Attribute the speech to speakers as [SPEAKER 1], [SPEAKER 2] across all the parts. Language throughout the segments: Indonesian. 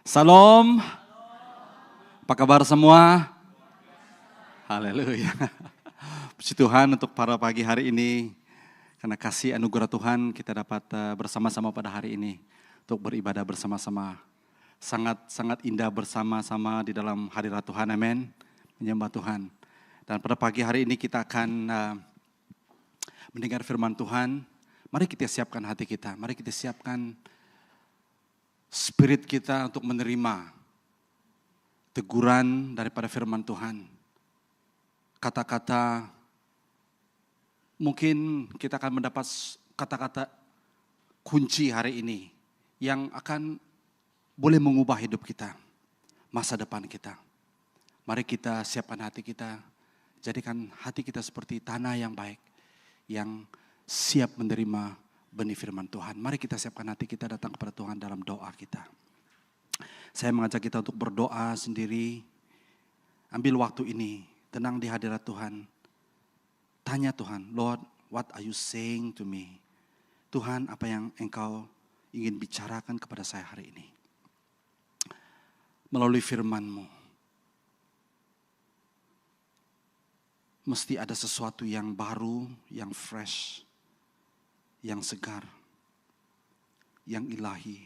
[SPEAKER 1] Salam. Apa kabar semua? Haleluya. Puji Tuhan untuk para pagi hari ini. Karena kasih anugerah Tuhan kita dapat bersama-sama pada hari ini. Untuk beribadah bersama-sama. Sangat indah bersama-sama di dalam hadirat Tuhan. Amin. Menyembah Tuhan. Dan pada pagi hari ini kita akan mendengar firman Tuhan. Mari kita siapkan hati kita. Mari kita siapkan spirit kita untuk menerima teguran daripada firman Tuhan. Kata-kata, mungkin kita akan mendapat kata-kata kunci hari ini yang akan boleh mengubah hidup kita, masa depan kita. Mari kita siapkan hati kita, jadikan hati kita seperti tanah yang baik, yang siap menerima benih firman Tuhan. Mari kita siapkan hati kita datang kepada Tuhan dalam doa kita. Saya mengajak kita untuk berdoa sendiri. Ambil waktu ini, tenang di hadirat Tuhan. Tanya Tuhan, Lord, what are you saying to me? Tuhan, apa yang Engkau ingin bicarakan kepada saya hari ini? Melalui firman-Mu. Mesti ada sesuatu yang baru, yang fresh, yang segar, yang ilahi,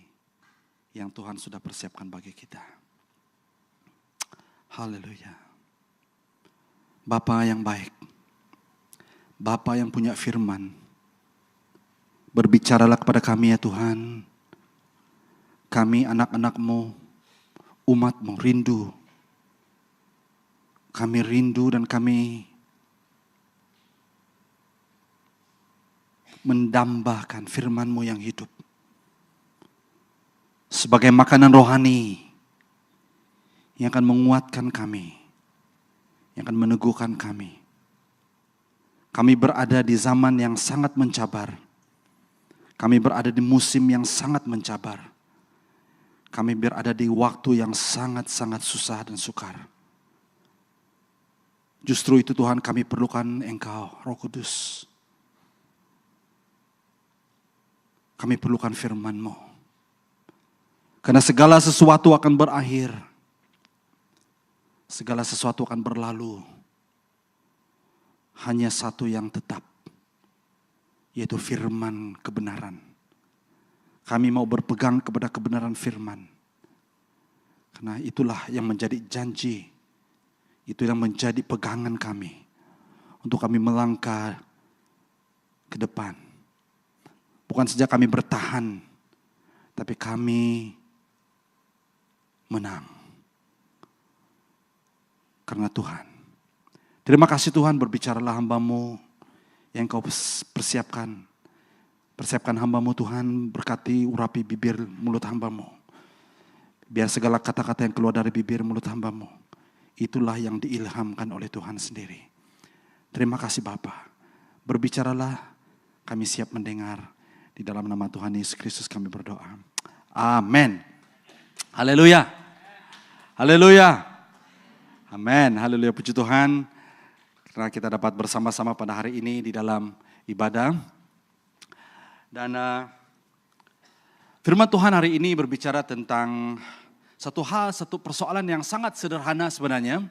[SPEAKER 1] yang Tuhan sudah persiapkan bagi kita. Haleluya. Bapa yang baik, Bapa yang punya firman, berbicaralah kepada kami ya Tuhan. Kami anak-anak-Mu, umat-Mu rindu. Kami rindu dan kami mendambakan firman-Mu yang hidup. Sebagai makanan rohani yang akan menguatkan kami, yang akan meneguhkan kami. Kami berada di zaman yang sangat mencabar. Kami berada di musim yang sangat mencabar. Kami berada di waktu yang sangat-sangat susah dan sukar. Justru itu Tuhan, kami perlukan Engkau, Roh Kudus. Kami perlukan firman-Mu. Karena segala sesuatu akan berakhir. Segala sesuatu akan berlalu. Hanya satu yang tetap. Yaitu firman kebenaran. Kami mau berpegang kepada kebenaran firman. Karena itulah yang menjadi janji. Itu yang menjadi pegangan kami. Untuk kami melangkah ke depan. Bukan saja kami bertahan, tapi kami menang. Karena Tuhan. Terima kasih Tuhan, berbicaralah hamba-Mu yang Kau persiapkan. Persiapkan hamba-Mu Tuhan, berkati urapi bibir mulut hamba-Mu. Biar segala kata-kata yang keluar dari bibir mulut hamba-Mu, itulah yang diilhamkan oleh Tuhan sendiri. Terima kasih Bapa. Berbicaralah, kami siap mendengar. Di dalam nama Tuhan Yesus Kristus kami berdoa. Amin. Haleluya. Haleluya. Amin. Haleluya, puji Tuhan. Karena kita dapat bersama-sama pada hari ini di dalam ibadah. Dan firman Tuhan hari ini berbicara tentang satu persoalan yang sangat sederhana sebenarnya.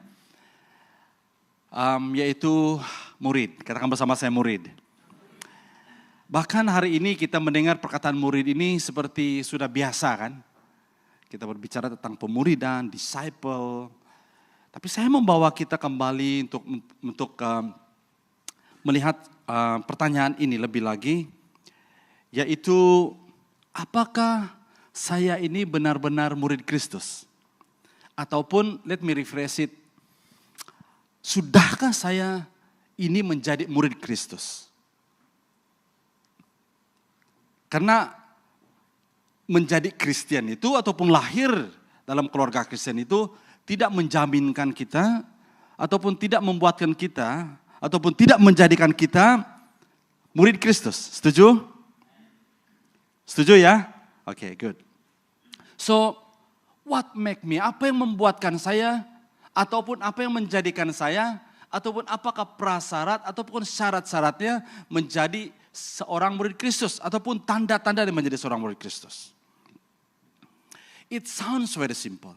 [SPEAKER 1] Yaitu murid. Katakan bersama saya, murid. Bahkan hari ini kita mendengar perkataan murid ini seperti sudah biasa kan. Kita berbicara tentang pemuridan, disciple. Tapi saya membawa kita kembali untuk melihat pertanyaan ini lebih lagi. Yaitu, apakah saya ini benar-benar murid Kristus? Ataupun, let me rephrase it, sudahkah saya ini menjadi murid Kristus? Karena menjadi Kristen itu ataupun lahir dalam keluarga Kristen itu tidak menjaminkan kita ataupun tidak membuatkan kita ataupun tidak menjadikan kita murid Kristus. Setuju? Setuju ya? Oke, good. So, what make me? Apa yang membuatkan saya ataupun apa yang menjadikan saya ataupun apakah prasyarat ataupun syarat-syaratnya menjadi seorang murid Kristus ataupun tanda-tanda dia menjadi seorang murid Kristus. it sounds very simple.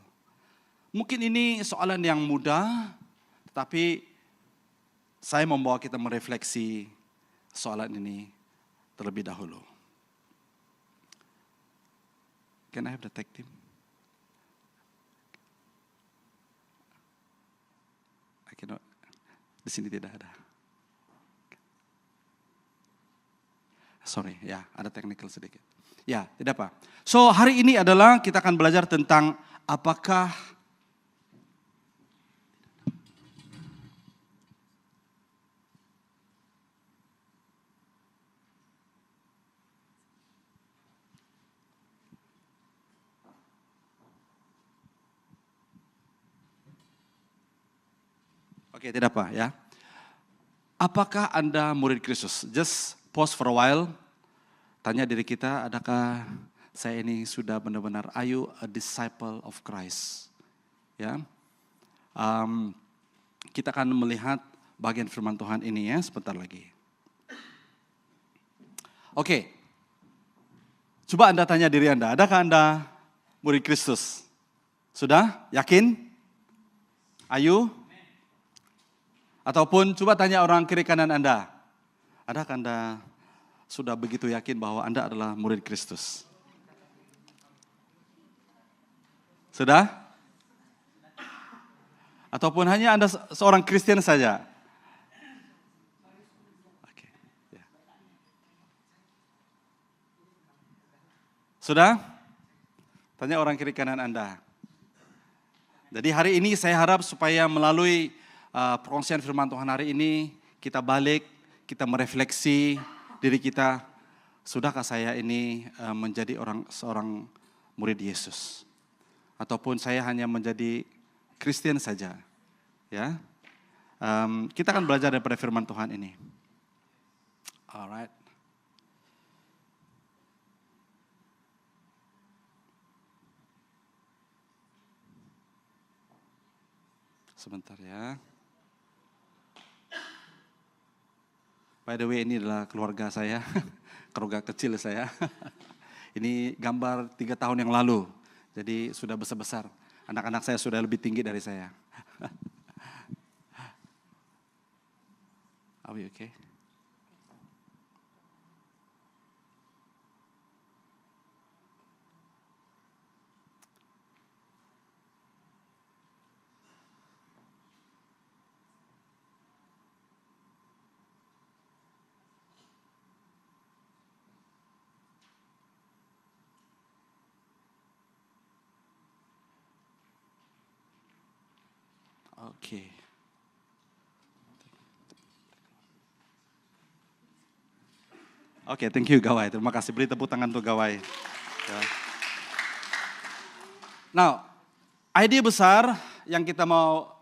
[SPEAKER 1] Mungkin ini soalan yang mudah, tetapi saya membawa kita merefleksi soalan ini terlebih dahulu. Can I have the tag team? I cannot. Di sini tidak ada. Sorry, ya ada technical sedikit. Ya, tidak apa. So hari ini adalah kita akan belajar tentang apakah Oke, tidak apa ya. Apakah Anda murid Kristus? Just pause for a while. Tanya diri kita, adakah saya ini sudah benar-benar, are you a disciple of Christ? Ya, kita akan melihat bagian firman Tuhan ini ya sebentar lagi. Oke, coba Anda tanya diri Anda, adakah Anda murid Kristus? Sudah? Yakin? Ayo? Ataupun coba tanya orang kiri kanan Anda, adakah Anda sudah begitu yakin bahwa Anda adalah murid Kristus? Sudah? Ataupun hanya Anda seorang Kristen saja? Oke. Ya. Sudah? Tanya orang kiri kanan Anda. Jadi hari ini saya harap supaya melalui perkongsian firman Tuhan hari ini, kita balik, kita merefleksi diri kita, sudahkah saya ini menjadi seorang murid Yesus? Ataupun saya hanya menjadi Kristen saja? Ya, kita akan belajar daripada firman Tuhan ini. Alright. Sebentar ya. By the way, ini adalah keluarga saya, keluarga kecil saya. Ini gambar 3 tahun yang lalu, jadi sudah besar-besar. Anak-anak saya sudah lebih tinggi dari saya. Are we okay? Oke. Oke, thank you Gawai. Terima kasih. Beri tepuk tangan untuk Gawai. Ya. Now, ide besar yang kita mau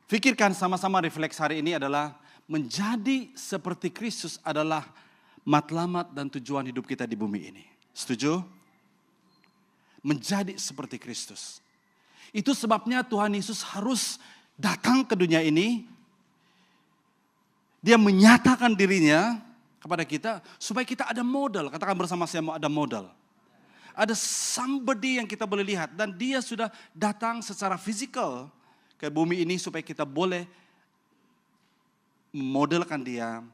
[SPEAKER 1] pikirkan sama-sama refleks hari ini adalah menjadi seperti Kristus adalah matlamat dan tujuan hidup kita di bumi ini. Setuju? Menjadi seperti Kristus. Itu sebabnya Tuhan Yesus harus datang ke dunia ini, dia menyatakan dirinya kepada kita supaya kita ada modal. Katakan bersama saya, mau ada modal. Ada somebody yang kita boleh lihat dan dia sudah datang secara fisikal ke bumi ini supaya kita boleh memodelkan dia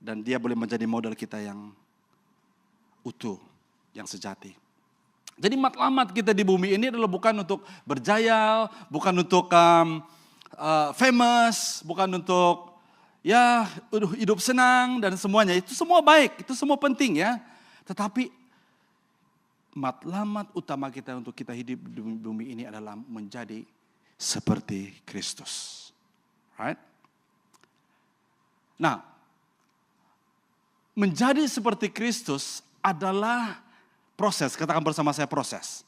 [SPEAKER 1] dan dia boleh menjadi modal kita yang utuh, yang sejati. Jadi matlamat kita di bumi ini adalah bukan untuk berjaya, bukan untuk famous, bukan untuk ya hidup senang dan semuanya. Itu semua baik, itu semua penting ya. Tetapi matlamat utama kita untuk kita hidup di bumi ini adalah menjadi seperti Kristus. Right? Nah, menjadi seperti Kristus adalah proses, katakan bersama saya proses.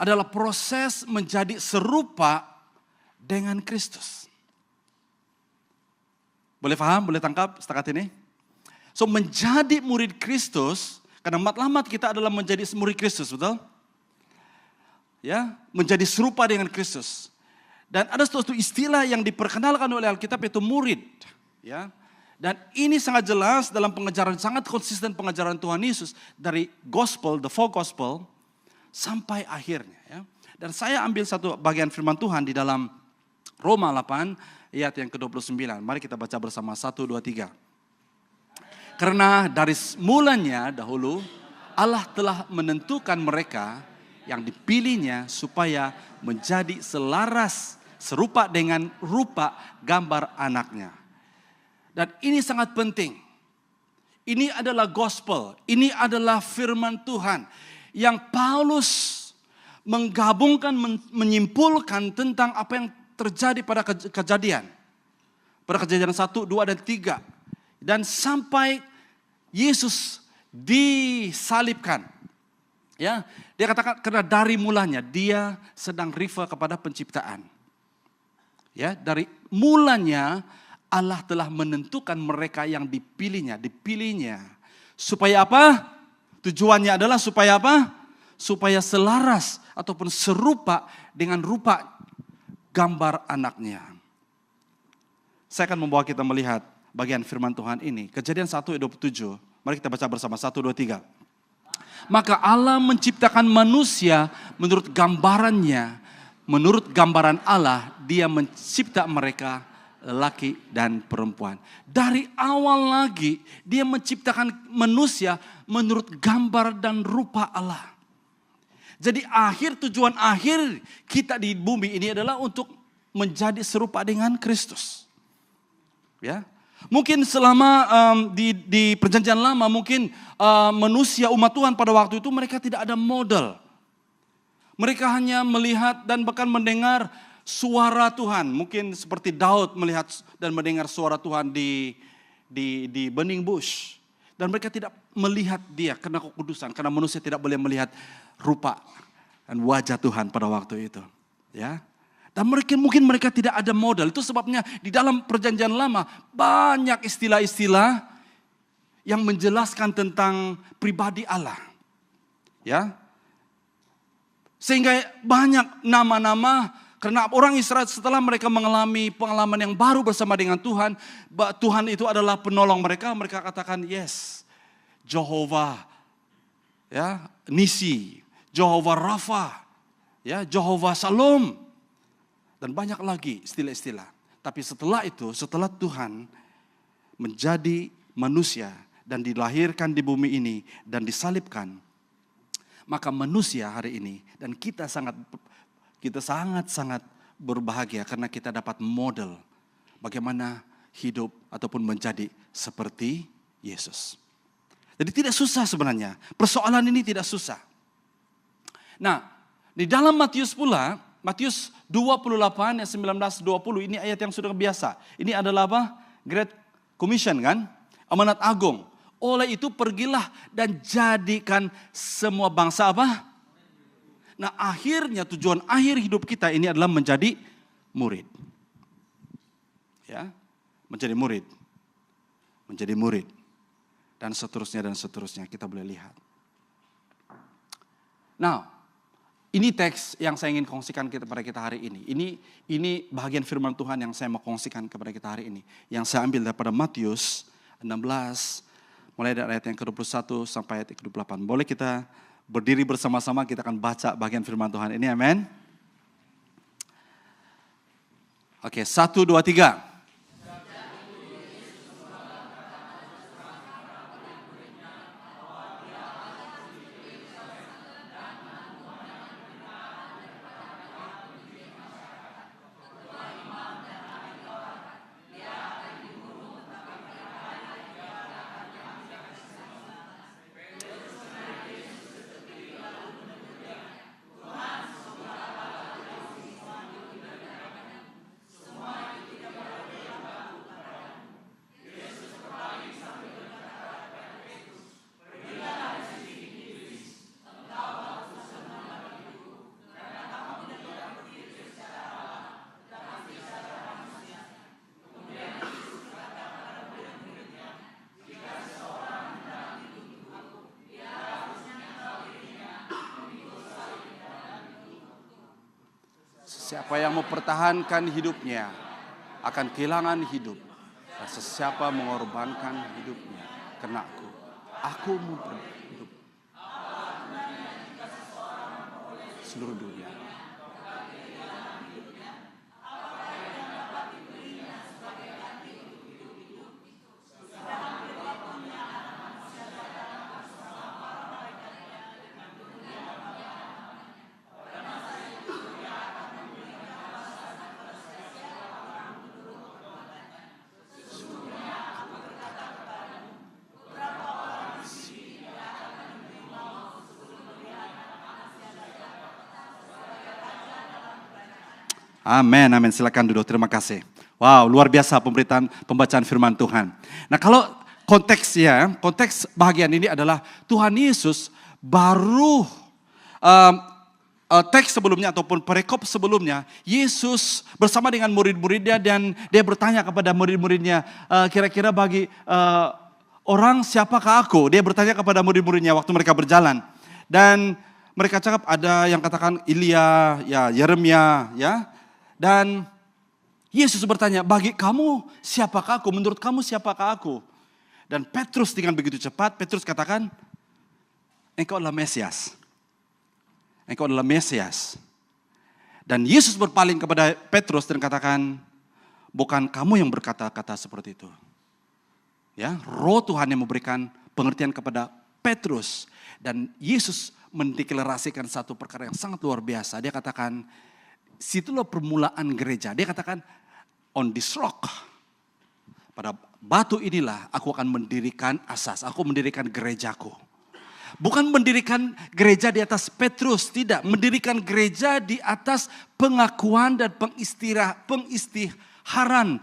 [SPEAKER 1] Adalah proses menjadi serupa dengan Kristus. Boleh paham, boleh tangkap setakat ini? So menjadi murid Kristus, karena matlamat kita adalah menjadi murid Kristus, betul? Ya, menjadi serupa dengan Kristus. Dan ada suatu istilah yang diperkenalkan oleh Alkitab yaitu murid, ya. Dan ini sangat jelas dalam pengajaran, sangat konsisten pengajaran Tuhan Yesus dari gospel, the four gospel, sampai akhirnya. Ya. Dan saya ambil satu bagian firman Tuhan di dalam Roma 8 ayat yang ke-29. Mari kita baca bersama 1, 2, 3. Karena dari mulanya dahulu Allah telah menentukan mereka yang dipilihnya supaya menjadi selaras serupa dengan rupa gambar anaknya. Dan ini sangat penting. Ini adalah gospel, ini adalah firman Tuhan yang Paulus menggabungkan, menyimpulkan tentang apa yang terjadi pada kejadian. Pada kejadian 1, 2, dan 3. Dan sampai Yesus disalibkan. Ya, dia katakan karena dari mulanya dia sedang refer kepada penciptaan. Ya, dari mulanya Allah telah menentukan mereka yang dipilihnya. Supaya apa? Tujuannya adalah supaya apa? Supaya selaras ataupun serupa dengan rupa gambar anaknya. Saya akan membawa kita melihat bagian firman Tuhan ini. Kejadian 1 ayat 27. Mari kita baca bersama 1, 2, 3. Maka Allah menciptakan manusia menurut gambarannya. Menurut gambaran Allah, dia mencipta mereka laki dan perempuan. Dari awal lagi, dia menciptakan manusia menurut gambar dan rupa Allah. Jadi tujuan akhir kita di bumi ini adalah untuk menjadi serupa dengan Kristus. Ya. Mungkin selama di perjanjian lama mungkin manusia umat Tuhan pada waktu itu mereka tidak ada model. Mereka hanya melihat dan bahkan mendengar suara Tuhan. Mungkin seperti Daud melihat dan mendengar suara Tuhan di burning bush. Dan mereka tidak melihat dia karena kekudusan. Karena manusia tidak boleh melihat rupa dan wajah Tuhan pada waktu itu. Ya. Dan mungkin mereka tidak ada modal. Itu sebabnya di dalam perjanjian lama banyak istilah-istilah yang menjelaskan tentang pribadi Allah. Ya. Sehingga banyak nama-nama karena orang Israel setelah mereka mengalami pengalaman yang baru bersama dengan Tuhan. Tuhan itu adalah penolong mereka. Mereka katakan yes. Jehovah. Ya, Nisi. Jehovah Rafa. Ya, Jehovah Shalom. Dan banyak lagi istilah-istilah. Tapi setelah itu, setelah Tuhan menjadi manusia dan dilahirkan di bumi ini dan disalibkan, maka manusia hari ini dan kita sangat-sangat berbahagia karena kita dapat model bagaimana hidup ataupun menjadi seperti Yesus. Jadi tidak susah sebenarnya. Persoalan ini tidak susah. Nah, di dalam Matius pula, Matius 28 ayat 19-20 ini ayat yang sudah biasa. Ini adalah apa? Great Commission kan? Amanat agung. Oleh itu pergilah dan jadikan semua bangsa apa? Nah akhirnya tujuan akhir hidup kita ini adalah menjadi murid. Ya, menjadi murid. Menjadi murid. Dan seterusnya kita boleh lihat. Nah, ini teks yang saya ingin kongsikan kepada kita hari ini. Ini bagian firman Tuhan yang saya mau kongsikan kepada kita hari ini. Yang saya ambil daripada Matius 16, mulai dari ayat yang ke-21 sampai ayat yang ke-28. Boleh kita berdiri bersama-sama, kita akan baca bagian firman Tuhan ini, amin. Oke, 1, 2, 3. Siapa yang mempertahankan hidupnya akan kehilangan hidup. Dan sesiapa mengorbankan hidupnya karena aku mempertahankan hidup. seluruh dunia. Amin, amin. Silakan duduk. Terima kasih. Wow, luar biasa pembacaan firman Tuhan. Nah, kalau konteksnya, konteks bahagian ini adalah Tuhan Yesus baru teks sebelumnya ataupun perikop sebelumnya, Yesus bersama dengan murid-muridnya dan dia bertanya kepada murid-muridnya, kira-kira bagi orang siapakah aku? Dia bertanya kepada murid-muridnya waktu mereka berjalan. Dan mereka cakap ada yang katakan Ilya, ya Yeremia, ya. Dan Yesus bertanya, bagi kamu siapakah aku? Menurut kamu siapakah aku? Dan Petrus dengan begitu cepat, Petrus katakan, engkau adalah Mesias. Engkau adalah Mesias. Dan Yesus berpaling kepada Petrus dan katakan, bukan kamu yang berkata-kata seperti itu. Ya, Roh Tuhan yang memberikan pengertian kepada Petrus. Dan Yesus mendeklarasikan satu perkara yang sangat luar biasa. Dia katakan, situlah permulaan gereja. Dia katakan, on this rock, pada batu inilah aku akan mendirikan asas. Aku mendirikan gerejaku. Bukan mendirikan gereja di atas Petrus, tidak. Mendirikan gereja di atas pengakuan dan pengistiharan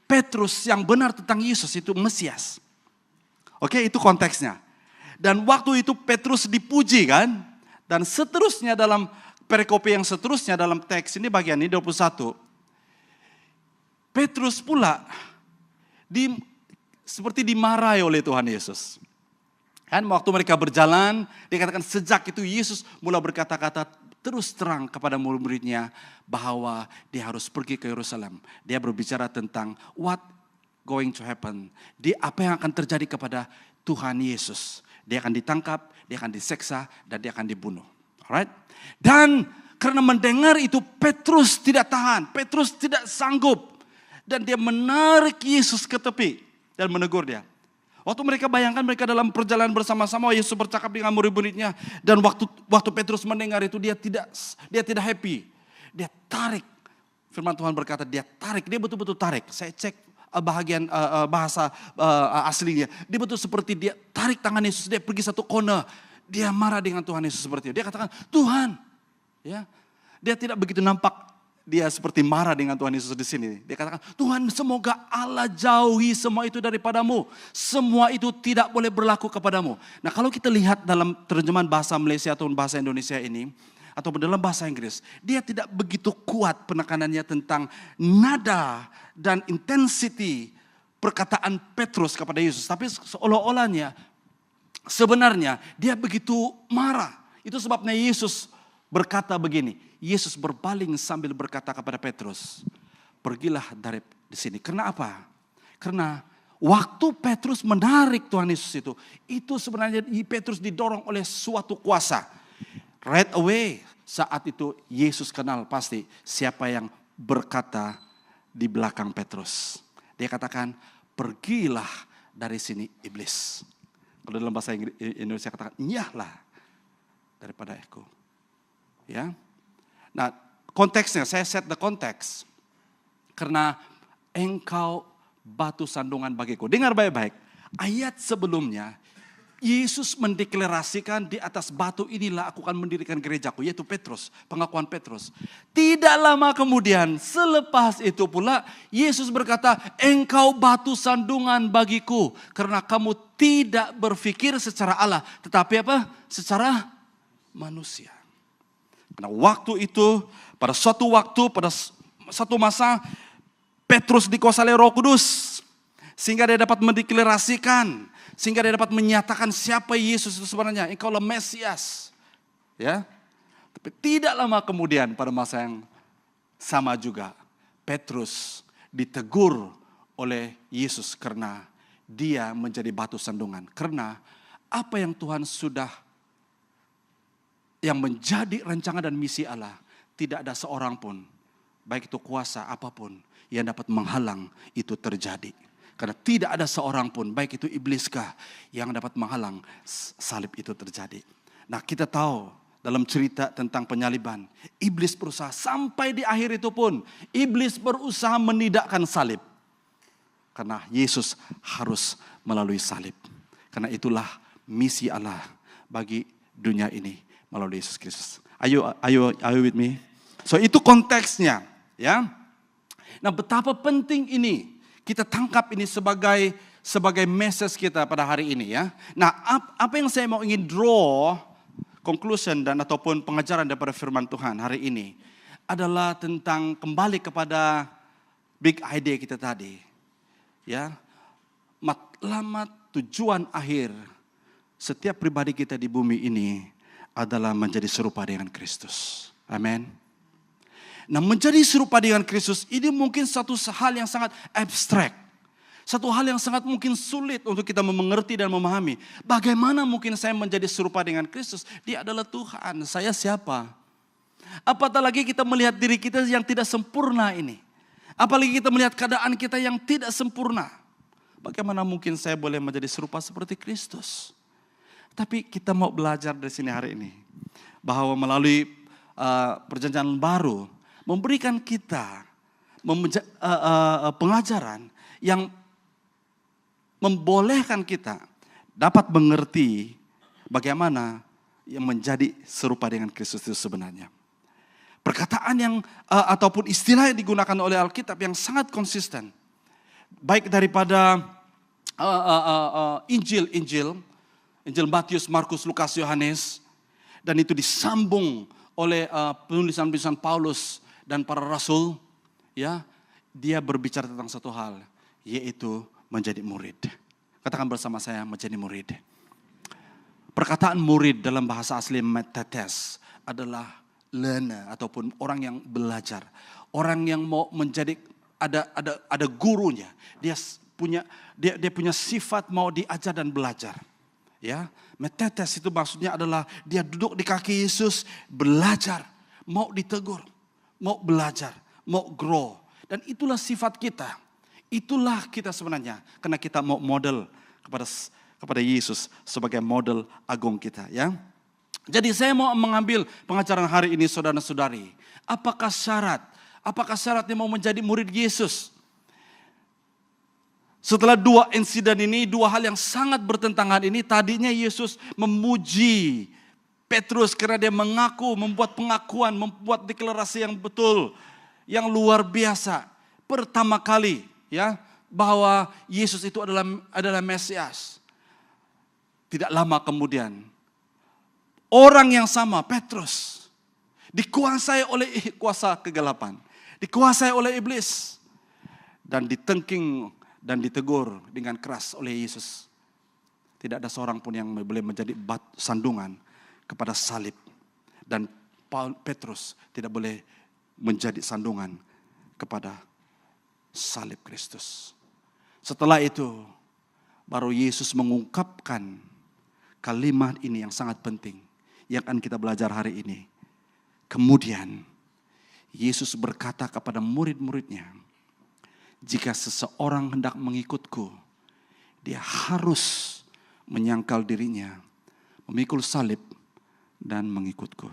[SPEAKER 1] Petrus yang benar tentang Yesus itu Mesias. Oke, itu konteksnya. Dan waktu itu Petrus dipuji kan. Dan seterusnya dalam perikopi yang seterusnya dalam teks ini bagian ini 21. Petrus pula seperti dimarahi oleh Tuhan Yesus. Kan waktu mereka berjalan, dikatakan sejak itu Yesus mulai berkata-kata terus terang kepada murid-muridnya bahwa dia harus pergi ke Yerusalem. Dia berbicara tentang what going to happen. Apa yang akan terjadi kepada Tuhan Yesus. Dia akan ditangkap, dia akan diseksa, dan dia akan dibunuh. Alright? Dan karena mendengar itu Petrus tidak tahan. Petrus tidak sanggup. Dan dia menarik Yesus ke tepi dan menegur dia. Waktu mereka bayangkan mereka dalam perjalanan bersama-sama, Yesus bercakap dengan murid-muridnya. Dan waktu Petrus mendengar itu dia tidak happy. Dia tarik. Firman Tuhan berkata dia tarik. Dia betul-betul tarik. Saya cek bahagian bahasa aslinya. Dia betul seperti dia tarik tangan Yesus. Dia pergi satu kona. Dia marah dengan Tuhan Yesus seperti itu. Dia katakan Tuhan. Ya, dia tidak begitu nampak dia seperti marah dengan Tuhan Yesus di sini. Dia katakan, Tuhan semoga Allah jauhi semua itu daripadamu. Semua itu tidak boleh berlaku kepadamu. Nah kalau kita lihat dalam terjemahan bahasa Malaysia atau bahasa Indonesia ini, atau dalam bahasa Inggris, dia tidak begitu kuat penekanannya tentang nada dan intensity perkataan Petrus kepada Yesus. Tapi seolah-olahnya sebenarnya dia begitu marah. Itu sebabnya Yesus berkata begini, Yesus berpaling sambil berkata kepada Petrus, pergilah dari sini. Karena apa? Karena waktu Petrus menarik Tuhan Yesus itu sebenarnya Petrus didorong oleh suatu kuasa. Right away saat itu Yesus kenal pasti siapa yang berkata di belakang Petrus. Dia katakan, pergilah dari sini iblis. Kalau dalam bahasa Indonesia katakan, nyahlah daripada aku. Ya, nah konteksnya saya set the context karena engkau batu sandungan bagiku. Dengar baik-baik. Ayat sebelumnya Yesus mendeklarasikan di atas batu inilah aku akan mendirikan gerejaku, yaitu Petrus, pengakuan Petrus. Tidak lama kemudian selepas itu pula Yesus berkata, engkau batu sandungan bagiku karena kamu tidak berpikir secara Allah, tetapi apa? Secara manusia. Karena waktu itu, pada suatu masa, Petrus dikuasai Roh Kudus. Sehingga dia dapat mendeklarasikan, sehingga dia dapat menyatakan siapa Yesus itu sebenarnya. Engkaulah Mesias. Ya. Tapi tidak lama kemudian pada masa yang sama juga, Petrus ditegur oleh Yesus karena dia menjadi batu sandungan. Karena apa yang Tuhan sudah yang menjadi rancangan dan misi Allah, tidak ada seorang pun, baik itu kuasa apapun, yang dapat menghalang itu terjadi. Karena tidak ada seorang pun, baik itu ibliskah, yang dapat menghalang salib itu terjadi. Nah, kita tahu dalam cerita tentang penyaliban, iblis berusaha sampai di akhir itu pun, iblis berusaha menidakkan salib. Karena Yesus harus melalui salib. Karena itulah misi Allah bagi dunia ini melalui Yesus Kristus. Are you with me? So itu konteksnya, ya. Nah, betapa penting ini kita tangkap ini sebagai message kita pada hari ini, ya. Nah, apa yang saya mau ingin draw conclusion dan ataupun pengajaran daripada firman Tuhan hari ini adalah tentang kembali kepada big idea kita tadi. Ya, matlamat tujuan akhir setiap pribadi kita di bumi ini adalah menjadi serupa dengan Kristus. Amin. Nah, menjadi serupa dengan Kristus ini mungkin satu hal yang sangat abstrak. Satu hal yang sangat mungkin sulit untuk kita mengerti dan memahami. Bagaimana mungkin saya menjadi serupa dengan Kristus? Dia adalah Tuhan, saya siapa? Apatah lagi kita melihat diri kita yang tidak sempurna ini. Apalagi kita melihat keadaan kita yang tidak sempurna. Bagaimana mungkin saya boleh menjadi serupa seperti Kristus? Tapi kita mau belajar dari sini hari ini. Bahwa melalui perjanjian baru memberikan kita pengajaran yang membolehkan kita dapat mengerti bagaimana yang menjadi serupa dengan Kristus itu sebenarnya. Perkataan yang ataupun istilah yang digunakan oleh Alkitab yang sangat konsisten. Baik daripada Injil Matius, Markus, Lukas, Yohanes. Dan itu disambung oleh penulisan-penulisan Paulus dan para rasul. Ya, dia berbicara tentang satu hal, yaitu menjadi murid. Katakan bersama saya, menjadi murid. Perkataan murid dalam bahasa asli metetes adalah learner ataupun orang yang belajar, orang yang mau menjadi ada gurunya, dia punya sifat mau diajar dan belajar. Ya, metetes itu maksudnya adalah dia duduk di kaki Yesus, belajar, mau ditegur, mau belajar, mau grow, dan itulah sifat kita. Itulah kita sebenarnya, karena kita mau model kepada Yesus sebagai model agung kita, ya. Jadi saya mau mengambil pengajaran hari ini saudara-saudari. Apakah syaratnya mau menjadi murid Yesus? Setelah dua insiden ini, dua hal yang sangat bertentangan ini, tadinya Yesus memuji Petrus karena dia membuat pengakuan, membuat deklarasi yang betul, yang luar biasa. Pertama kali, ya, bahwa Yesus itu adalah Mesias. Tidak lama kemudian, orang yang sama, Petrus, dikuasai oleh kuasa kegelapan, dikuasai oleh iblis, dan ditengking dan ditegur dengan keras oleh Yesus. Tidak ada seorang pun yang boleh menjadi sandungan kepada salib, dan Petrus tidak boleh menjadi sandungan kepada salib Kristus. Setelah itu, baru Yesus mengungkapkan kalimat ini yang sangat penting, yang akan kita belajar hari ini. Kemudian Yesus berkata kepada murid-muridnya, jika seseorang hendak mengikutku, dia harus menyangkal dirinya, memikul salib, dan mengikutku.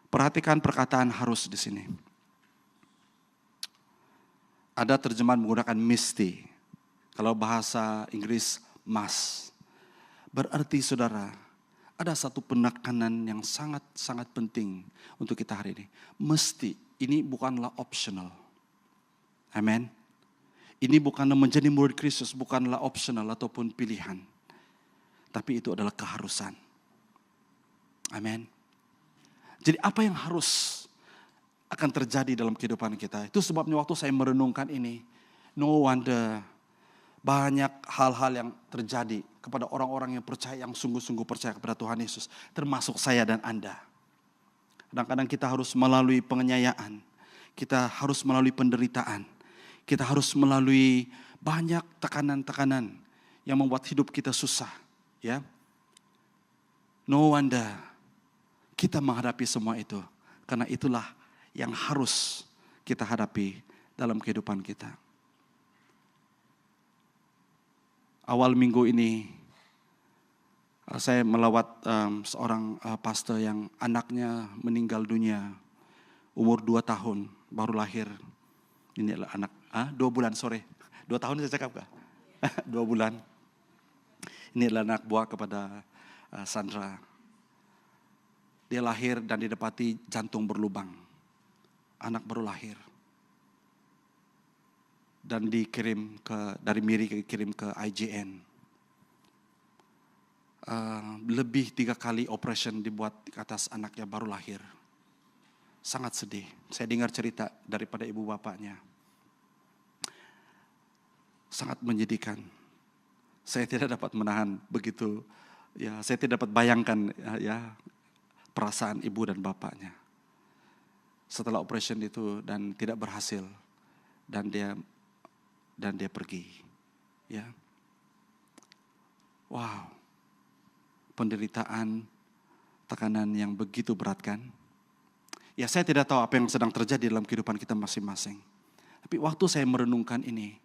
[SPEAKER 1] Perhatikan perkataan harus di sini. Ada terjemahan menggunakan mesti. Kalau bahasa Inggris must. Berarti saudara, ada satu penekanan yang sangat-sangat penting untuk kita hari ini. Mesti, ini bukanlah optional. Amin. Ini bukanlah menjadi murid Kristus, bukanlah optional ataupun pilihan. Tapi itu adalah keharusan. Amin. Jadi apa yang harus akan terjadi dalam kehidupan kita? Itu sebabnya waktu saya merenungkan ini, no wonder banyak hal-hal yang terjadi kepada orang-orang yang percaya, yang sungguh-sungguh percaya kepada Tuhan Yesus. Termasuk saya dan Anda. Kadang-kadang kita harus melalui penganiayaan. Kita harus melalui penderitaan. Kita harus melalui banyak tekanan-tekanan yang membuat hidup kita susah. Ya, no wonder kita menghadapi semua itu. Karena itulah yang harus kita hadapi dalam kehidupan kita. Awal minggu ini, saya melawat seorang pastor yang anaknya meninggal dunia. Umur 2 tahun, baru lahir. Ini adalah anak, 2 bulan, 2 tahun saya cakap kah? 2 bulan. Ini adalah anak buah kepada Sandra. Dia lahir dan didapati jantung berlubang. Anak baru lahir. Dan dikirim dari Miri dikirim ke IJN. Lebih 3 kali operation dibuat di atas anaknya baru lahir. Sangat sedih. Saya dengar cerita daripada ibu bapaknya. Sangat menyedihkan. Saya tidak dapat menahan begitu. Ya, saya tidak dapat bayangkan ya perasaan ibu dan bapaknya. Setelah operation itu dan tidak berhasil dan dia pergi. Ya. Wow. Penderitaan, tekanan yang begitu berat kan? Ya, saya tidak tahu apa yang sedang terjadi dalam kehidupan kita masing-masing. Tapi waktu saya merenungkan ini,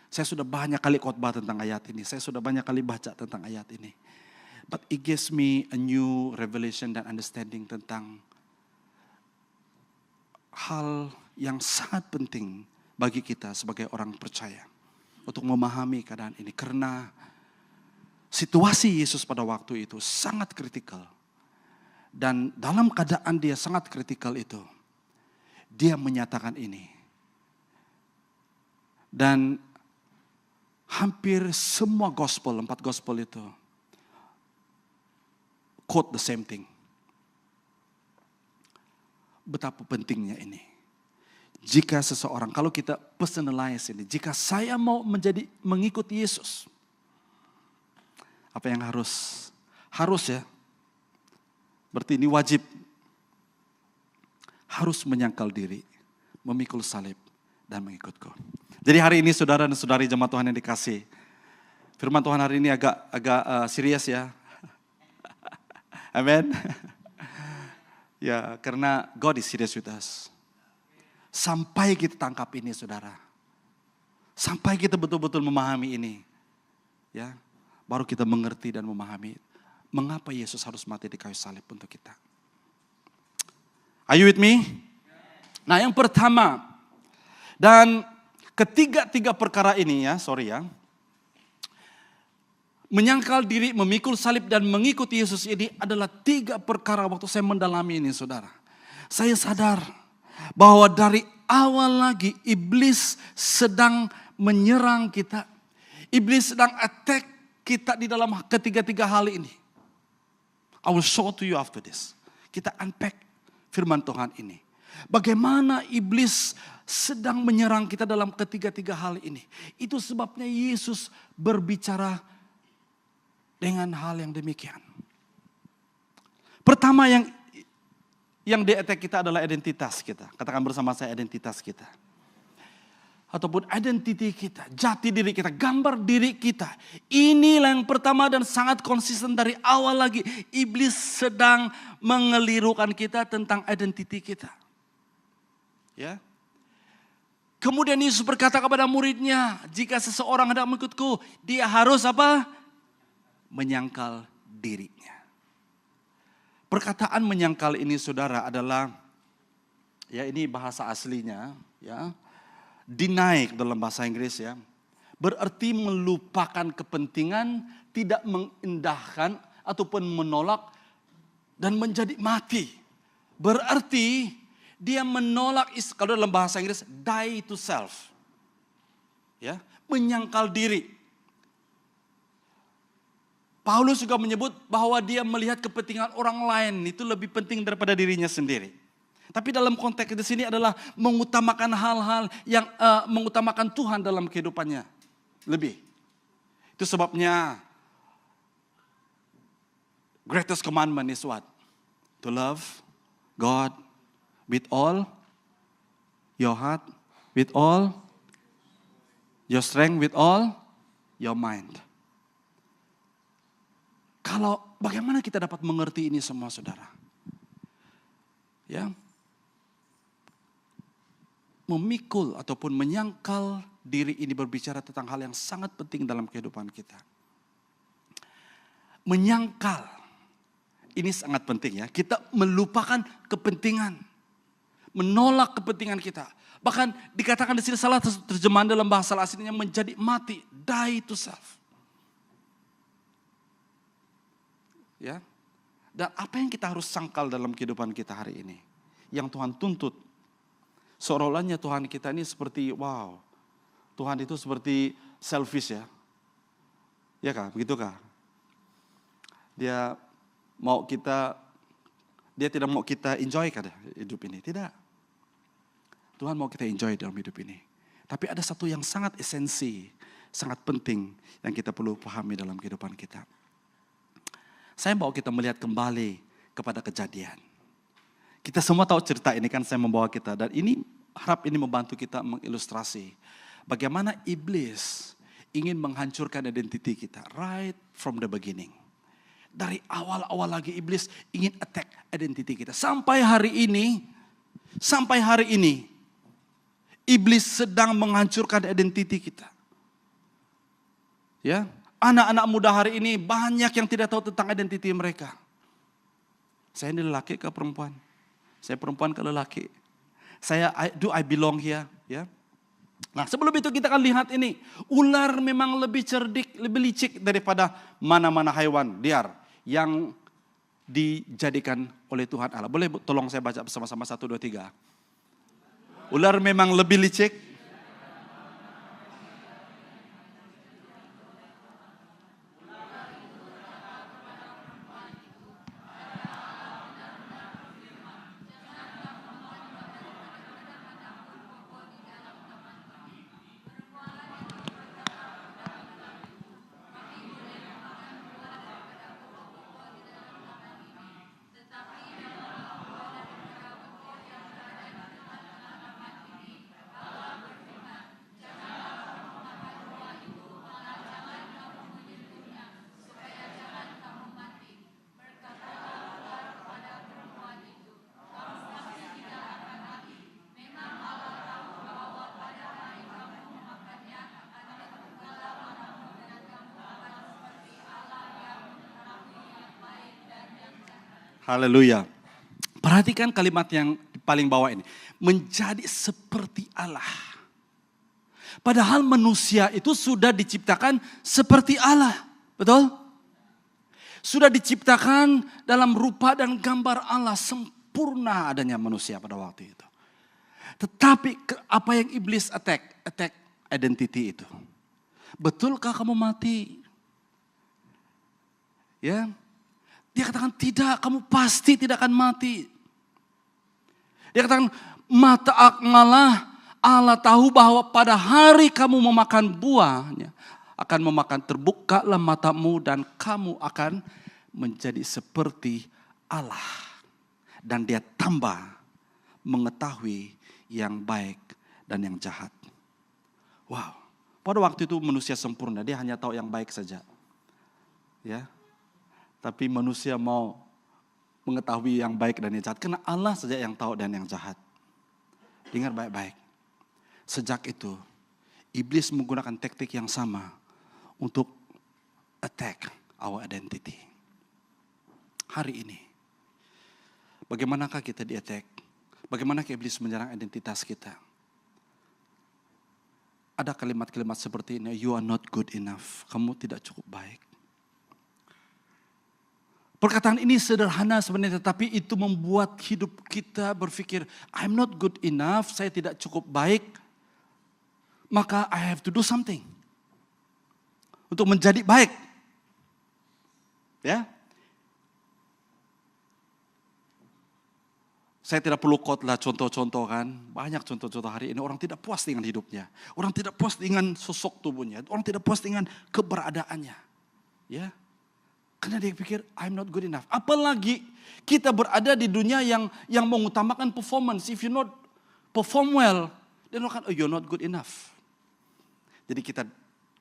[SPEAKER 1] saya sudah banyak kali khotbah tentang ayat ini. Saya sudah banyak kali baca tentang ayat ini. But it gives me a new revelation dan understanding tentang hal yang sangat penting bagi kita sebagai orang percaya. Untuk memahami keadaan ini. Karena situasi Yesus pada waktu itu sangat kritikal. Dan dalam keadaan dia sangat kritikal itu, dia menyatakan ini. Dan hampir semua gospel, 4 gospel itu, quote the same thing. Betapa pentingnya ini. Jika seseorang, kalau kita personalize ini, jika saya mau mengikut Yesus, apa yang harus ya, berarti ini wajib. Harus menyangkal diri, memikul salib, dan mengikutku. Jadi hari ini saudara dan saudari jemaat Tuhan yang dikasih, firman Tuhan hari ini agak serius ya. Amin. Ya, karena God is serious with us. Sampai kita tangkap ini saudara. Sampai kita betul-betul memahami ini. Ya, baru kita mengerti dan memahami mengapa Yesus harus mati di kayu salib untuk kita. Are you with me? Nah, yang pertama dan ketiga perkara ini ya, menyangkal diri, memikul salib dan mengikuti Yesus ini adalah 3 perkara waktu saya mendalami ini saudara. Saya sadar bahwa dari awal lagi iblis sedang menyerang kita. Iblis sedang attack kita di dalam ketiga hal ini. I will show to you after this. Kita unpack firman Tuhan ini. Bagaimana iblis sedang menyerang kita dalam ketiga hal ini. Itu sebabnya Yesus berbicara dengan hal yang demikian. Pertama yang di-attack kita adalah identitas kita. Katakan bersama saya identitas kita. Ataupun identity kita, jati diri kita, gambar diri kita. Inilah yang pertama dan sangat konsisten dari awal lagi. Iblis sedang mengelirukan kita tentang identity kita. Ya. Kemudian Yesus berkata kepada muridnya, jika seseorang hendak mengikutku, dia harus apa? Menyangkal dirinya. Perkataan menyangkal ini saudara adalah, ya ini bahasa aslinya, ya. Deny dalam bahasa Inggris ya. Berarti melupakan kepentingan, tidak mengindahkan ataupun menolak dan menjadi mati. Berarti dia menolak, kalau dalam bahasa Inggris die to self. Ya, menyangkal diri. Paulus juga menyebut bahwa dia melihat kepentingan orang lain itu lebih penting daripada dirinya sendiri. Tapi dalam konteks di sini adalah mengutamakan hal-hal yang mengutamakan Tuhan dalam kehidupannya lebih. Itu sebabnya greatest commandment is what? To love God with all your heart, with all your strength, with all your mind. Kalau bagaimana kita dapat mengerti ini semua saudara? Ya, memikul ataupun menyangkal diri ini berbicara tentang hal yang sangat penting dalam kehidupan kita. Menyangkal, ini sangat penting ya. Kita melupakan kepentingan, menolak kepentingan kita. Bahkan dikatakan di sini salah terjemahan dalam bahasa aslinya menjadi mati, die to self. Ya. Dan apa yang kita harus sangkal dalam kehidupan kita hari ini? Yang Tuhan tuntut. Seolah-olahnya Tuhan kita ini seperti, wow, Tuhan itu seperti selfish ya. Ya kah? Begitu kah? Dia tidak mau kita enjoy kan hidup ini. Tidak. Tuhan mau kita enjoy dalam hidup ini. Tapi ada satu yang sangat esensi, sangat penting yang kita perlu pahami dalam kehidupan kita. Saya mau kita melihat kembali kepada kejadian. Kita semua tahu cerita ini kan, saya membawa kita. Dan ini harap ini membantu kita mengilustrasi bagaimana iblis ingin menghancurkan identiti kita right from the beginning. Dari awal-awal lagi iblis ingin attack identiti kita. Sampai hari ini iblis sedang menghancurkan identiti kita. Ya, anak-anak muda hari ini banyak yang tidak tahu tentang identiti mereka. Saya ini lelaki ke perempuan? Saya perempuan ke lelaki. I belong here, ya. Nah, sebelum itu kita akan lihat ini. Ular memang lebih cerdik, lebih licik daripada mana-mana hewan liar yang dijadikan oleh Tuhan Allah. Boleh tolong saya baca bersama-sama 1, 2, 3. Ular memang lebih licik. Haleluya. Perhatikan kalimat yang paling bawah ini. Menjadi seperti Allah. Padahal manusia itu sudah diciptakan seperti Allah. Betul? Sudah diciptakan dalam rupa dan gambar Allah. Sempurna adanya manusia pada waktu itu. Tetapi apa yang iblis attack identity itu. Betulkah kamu mati? Ya. Dia katakan tidak, kamu pasti tidak akan mati. Dia katakan mata Allah tahu bahwa pada hari kamu memakan buahnya, akan memakan, terbukalah matamu dan kamu akan menjadi seperti Allah. Dan dia tambah mengetahui yang baik dan yang jahat. Wow, pada waktu itu manusia sempurna, dia hanya tahu yang baik saja. Ya. Tapi manusia mau mengetahui yang baik dan yang jahat. Karena Allah saja yang tahu dan yang jahat. Dengar baik-baik. Sejak itu, iblis menggunakan taktik yang sama untuk attack our identity. Hari ini, bagaimanakah kita di-attack? Bagaimanakah iblis menyerang identitas kita? Ada kalimat-kalimat seperti ini, you are not good enough. Kamu tidak cukup baik. Perkataan ini sederhana sebenarnya, tetapi itu membuat hidup kita berpikir, I'm not good enough, saya tidak cukup baik, maka I have to do something untuk menjadi baik. Ya, saya tidak perlu khotbah contoh-contoh kan, banyak contoh-contoh hari ini orang tidak puas dengan hidupnya, orang tidak puas dengan sosok tubuhnya, orang tidak puas dengan keberadaannya, ya. Karena dia pikir, I'm not good enough. Apalagi kita berada di dunia yang mengutamakan performance. If you not perform well, then you're not good enough. Jadi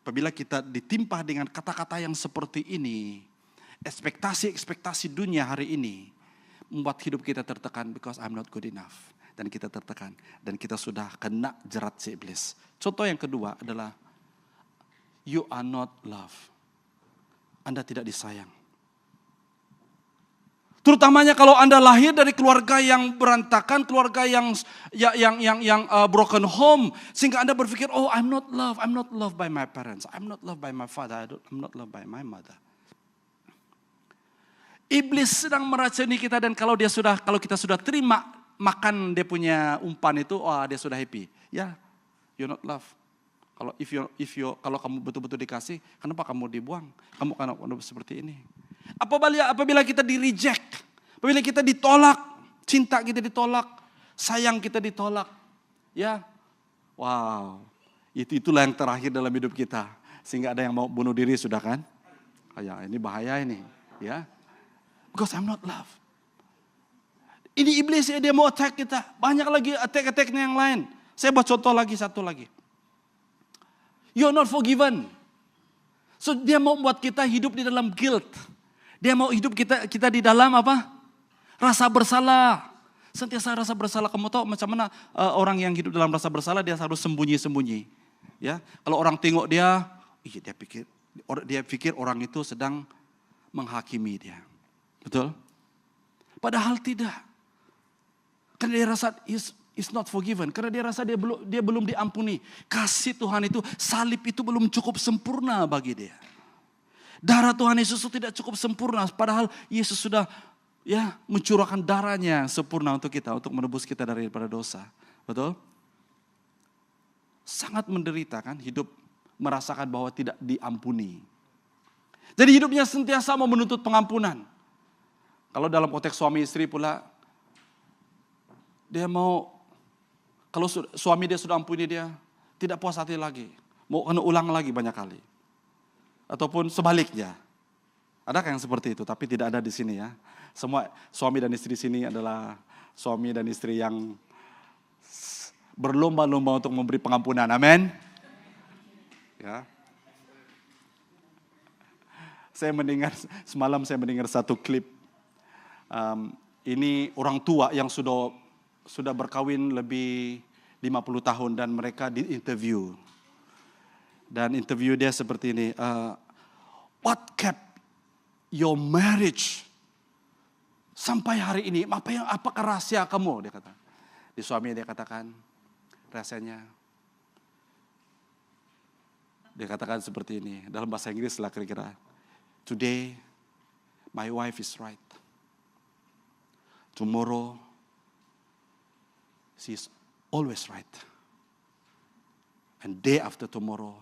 [SPEAKER 1] apabila kita ditimpa dengan kata-kata yang seperti ini, ekspektasi-ekspektasi dunia hari ini, membuat hidup kita tertekan because I'm not good enough. Dan kita tertekan. Dan kita sudah kena jerat si iblis. Contoh yang kedua adalah you are not loved. Anda tidak disayang. Terutamanya kalau Anda lahir dari keluarga yang berantakan, keluarga yang broken home, sehingga Anda berpikir, oh I'm not loved by my parents, I'm not loved by my father, I'm not loved by my mother. Iblis sedang meracuni kita dan kalau kita sudah terima makan dia punya umpan itu, dia sudah happy. Ya, you're not loved. Kalau kamu betul-betul dikasih, kenapa kamu dibuang? Kamu kan seperti ini. Apabila kita di-reject, apabila kita ditolak, cinta kita ditolak, sayang kita ditolak, ya, wow, itulah yang terakhir dalam hidup kita. Sehingga ada yang mau bunuh diri sudah kan? Ya, ini bahaya ini, ya, because I'm not loved. Ini iblis ya, dia mau attack kita. Banyak lagi attack-attacknya yang lain. Saya buat contoh lagi, satu lagi. You're not forgiven. So dia mau membuat kita hidup di dalam guilt. Dia mau hidup kita di dalam apa? Rasa bersalah. Sentiasa rasa bersalah. Kamu tahu macam mana orang yang hidup dalam rasa bersalah dia harus sembunyi-sembunyi. Ya, kalau orang tengok dia pikir orang itu sedang menghakimi dia. Betul? Padahal tidak. Karena dia rasa is not forgiven. Karena dia rasa dia belum diampuni. Kasih Tuhan itu, salib itu belum cukup sempurna bagi dia. Darah Tuhan Yesus itu tidak cukup sempurna. Padahal Yesus sudah mencurahkan darahnya sempurna untuk kita. Untuk menebus kita daripada dosa. Betul? Sangat menderita kan hidup merasakan bahwa tidak diampuni. Jadi hidupnya sentiasa mau menuntut pengampunan. Kalau dalam konteks suami istri pula, dia mau, kalau suami dia sudah ampuni dia, tidak puas hati lagi. Mau kena ulang lagi banyak kali. Ataupun sebaliknya. Adakah yang seperti itu? Tapi tidak ada di sini ya. Semua suami dan istri sini adalah suami dan istri yang berlomba-lomba untuk memberi pengampunan. Amin. Ya. Semalam saya mendengar satu klip. Ini orang tua yang sudah berkawin lebih 50 tahun dan mereka diinterview. Dan interview dia seperti ini. What kept your marriage sampai hari ini? Apakah rahasia kamu? Dia kata. Di suami dia katakan rahasianya. Dia katakan seperti ini. Dalam bahasa Inggris lah kira-kira. Today my wife is right. Tomorrow she's always right. And day after tomorrow,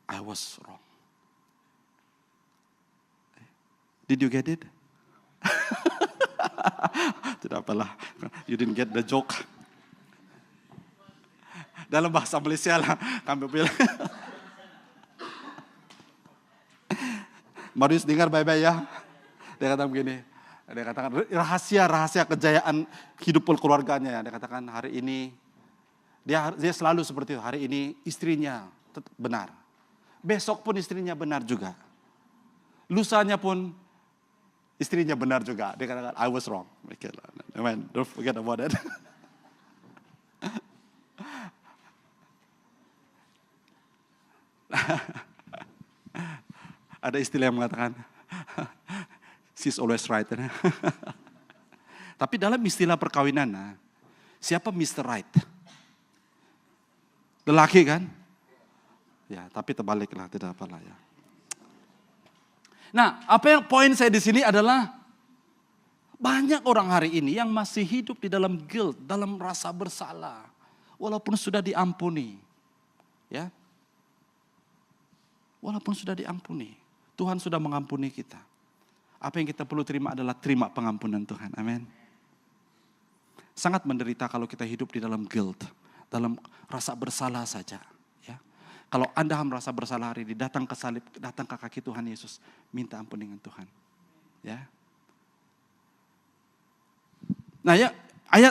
[SPEAKER 1] I was wrong. Did you get it? Tidak apalah, you didn't get the joke. Dalam bahasa Malaysia lah, kami bilang. Marius dengar baik-baik ya. Dia katakan begini. Dia katakan rahasia kejayaan hidup keluarganya. Dia katakan hari ini dia selalu seperti itu. Hari ini istrinya benar. Besok pun istrinya benar juga. Lusanya pun istrinya benar juga. Dia katakan I was wrong. Amen. Don't forget about that. Ada istilah yang mengatakan she's always right. Tapi dalam istilah perkawinan, siapa Mr. Right? Lelaki kan? Ya, tapi terbaliklah, tidak apalah ya. Nah, poin saya di sini adalah banyak orang hari ini yang masih hidup di dalam guilt, dalam rasa bersalah, walaupun sudah diampuni. Ya. Walaupun sudah diampuni, Tuhan sudah mengampuni kita. Apa yang kita perlu terima adalah terima pengampunan Tuhan. Amin. Sangat menderita kalau kita hidup di dalam guilt, dalam rasa bersalah saja. Ya. Kalau Anda merasa bersalah hari ini, datang ke salib, datang ke kaki Tuhan Yesus, minta ampun dengan Tuhan. Ya. Nah ya,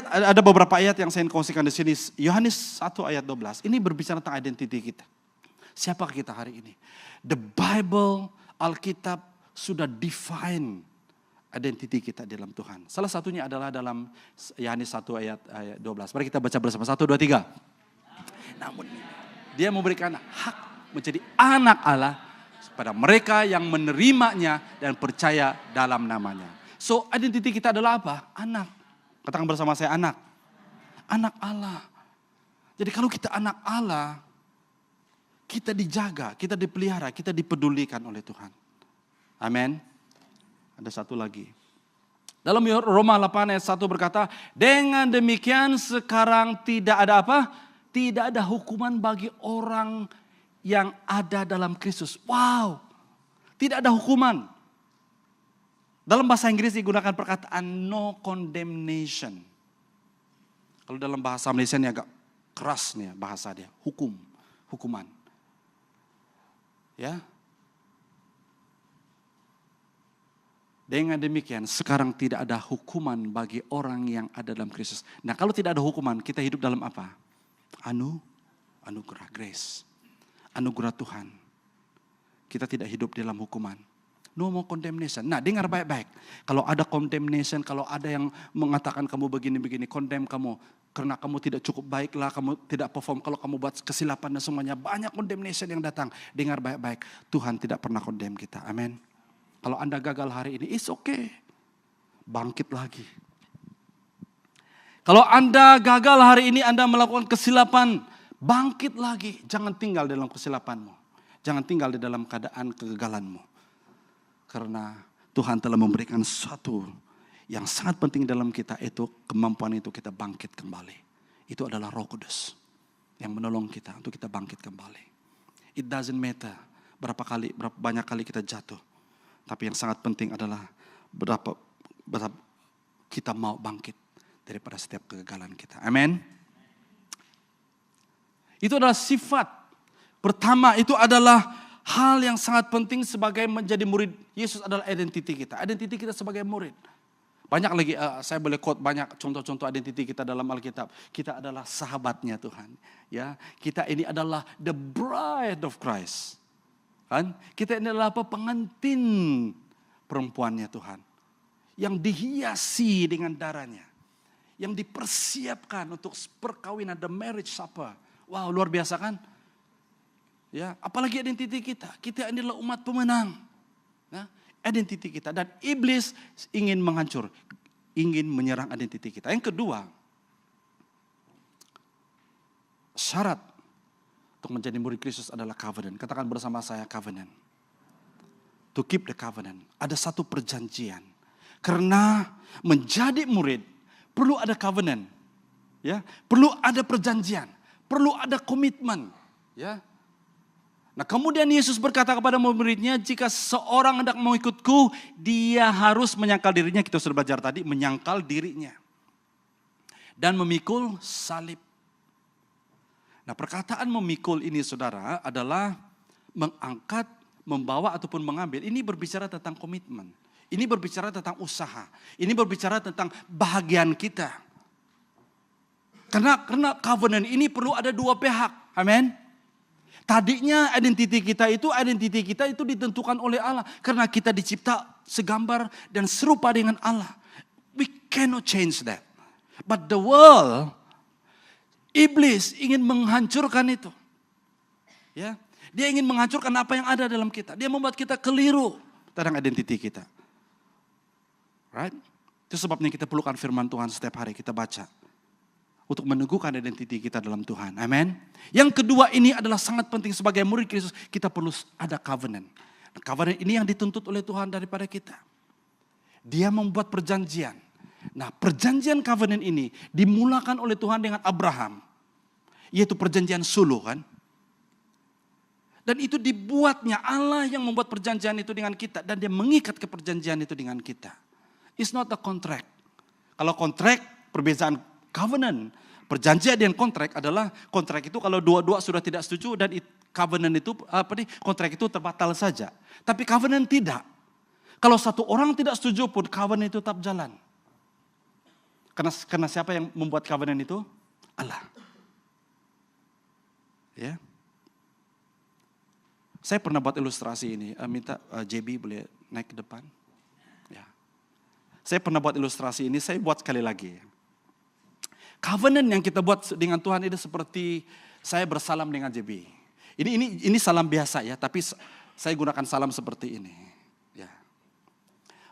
[SPEAKER 1] ada beberapa ayat yang saya kongsikan di sini. Yohanes 1 ayat 12. Ini berbicara tentang identiti kita. Siapa kita hari ini? The Bible, Alkitab sudah define identiti kita di dalam Tuhan. Salah satunya adalah dalam Yohanes 1 ayat 12. Mari kita baca bersama. 1, 2, 3. Namun dia memberikan hak menjadi anak Allah kepada mereka yang menerimanya dan percaya dalam namanya. So identiti kita adalah apa? Anak. Katakan bersama saya, anak. Anak Allah. Jadi kalau kita anak Allah, kita dijaga, kita dipelihara, kita dipedulikan oleh Tuhan. Amin. Ada satu lagi. Dalam Roma 8 ayat 1 berkata, dengan demikian sekarang tidak ada apa? Tidak ada hukuman bagi orang yang ada dalam Kristus. Wow. Tidak ada hukuman. Dalam bahasa Inggris digunakan perkataan no condemnation. Kalau dalam bahasa Malaysia ini agak keras nih bahasa dia. Hukuman. Ya. Dengan demikian sekarang tidak ada hukuman bagi orang yang ada dalam Kristus. Nah kalau tidak ada hukuman, kita hidup dalam apa? Anugerah grace. Anugerah Tuhan. Kita tidak hidup dalam hukuman. No more condemnation. Nah dengar baik-baik. Kalau ada condemnation, kalau ada yang mengatakan kamu begini-begini, condemn kamu. Karena kamu tidak cukup baiklah, kamu tidak perform. Kalau kamu buat kesilapan dan semuanya, banyak condemnation yang datang. Dengar baik-baik. Tuhan tidak pernah condemn kita. Amin. Kalau Anda gagal hari ini, it's okay. Bangkit lagi. Kalau Anda gagal hari ini, Anda melakukan kesilapan, bangkit lagi. Jangan tinggal dalam kesilapanmu. Jangan tinggal di dalam keadaan kegagalanmu. Karena Tuhan telah memberikan sesuatu yang sangat penting dalam kita, itu kemampuan itu kita bangkit kembali. Itu adalah Roh Kudus yang menolong kita untuk kita bangkit kembali. It doesn't matter berapa banyak kali kita jatuh. Tapi yang sangat penting adalah berapa kita mau bangkit daripada setiap kegagalan kita. Amin. Itu adalah sifat. Pertama itu adalah hal yang sangat penting sebagai menjadi murid. Yesus adalah identiti kita. Identiti kita sebagai murid. Banyak lagi, saya boleh quote banyak contoh-contoh identiti kita dalam Alkitab. Kita adalah sahabatnya Tuhan. Ya, kita ini adalah the bride of Christ. Kan? Kita ini adalah pengantin perempuannya Tuhan. Yang dihiasi dengan darahnya. Yang dipersiapkan untuk perkawinan, the marriage supper. Wow, luar biasa kan? Ya, apalagi identiti kita. Kita inilah umat pemenang. Ya, identiti kita. Dan iblis ingin ingin menyerang identiti kita. Yang kedua, syarat untuk menjadi murid Kristus adalah covenant. Katakan bersama saya, covenant. To keep the covenant. Ada satu perjanjian. Karena menjadi murid perlu ada covenant. Ya, perlu ada perjanjian. Perlu ada komitmen. Ya. Nah kemudian Yesus berkata kepada murid-muridnya, jika seorang hendak mau ikutku, dia harus menyangkal dirinya. Kita sudah belajar tadi, menyangkal dirinya. Dan memikul salib. Nah perkataan memikul ini saudara adalah mengangkat, membawa ataupun mengambil. Ini berbicara tentang komitmen. Ini berbicara tentang usaha. Ini berbicara tentang bahagian kita. Karena covenant ini perlu ada dua pihak. Amin. Tadinya identiti kita itu ditentukan oleh Allah. Karena kita dicipta segambar dan serupa dengan Allah. We cannot change that. But the world, iblis ingin menghancurkan itu. Ya, dia ingin menghancurkan apa yang ada dalam kita. Dia membuat kita keliru tentang identiti kita. Right? Itu sebabnya kita perlukan firman Tuhan setiap hari kita baca. Untuk meneguhkan identiti kita dalam Tuhan. Amin. Yang kedua ini adalah sangat penting sebagai murid Kristus. Kita perlu ada covenant. Covenant ini yang dituntut oleh Tuhan daripada kita. Dia membuat perjanjian. Nah perjanjian covenant ini dimulakan oleh Tuhan dengan Abraham. Yaitu perjanjian suluh kan. Dan itu dibuatnya Allah yang membuat perjanjian itu dengan kita. Dan dia mengikat ke perjanjian itu dengan kita. It's not a contract. Kalau kontrak perbezaan covenant. Perjanjian dan kontrak adalah kontrak itu kalau dua-dua sudah tidak setuju dan covenant itu kontrak itu terbatal saja. Tapi covenant tidak. Kalau satu orang tidak setuju pun covenant itu tetap jalan. Karena siapa yang membuat covenant itu? Allah. Ya. Saya pernah buat ilustrasi ini. Minta JB boleh naik ke depan. Ya. Saya pernah buat ilustrasi ini, saya buat sekali lagi. Covenant yang kita buat dengan Tuhan itu seperti saya bersalam dengan JB. Ini salam biasa ya, tapi saya gunakan salam seperti ini. Ya.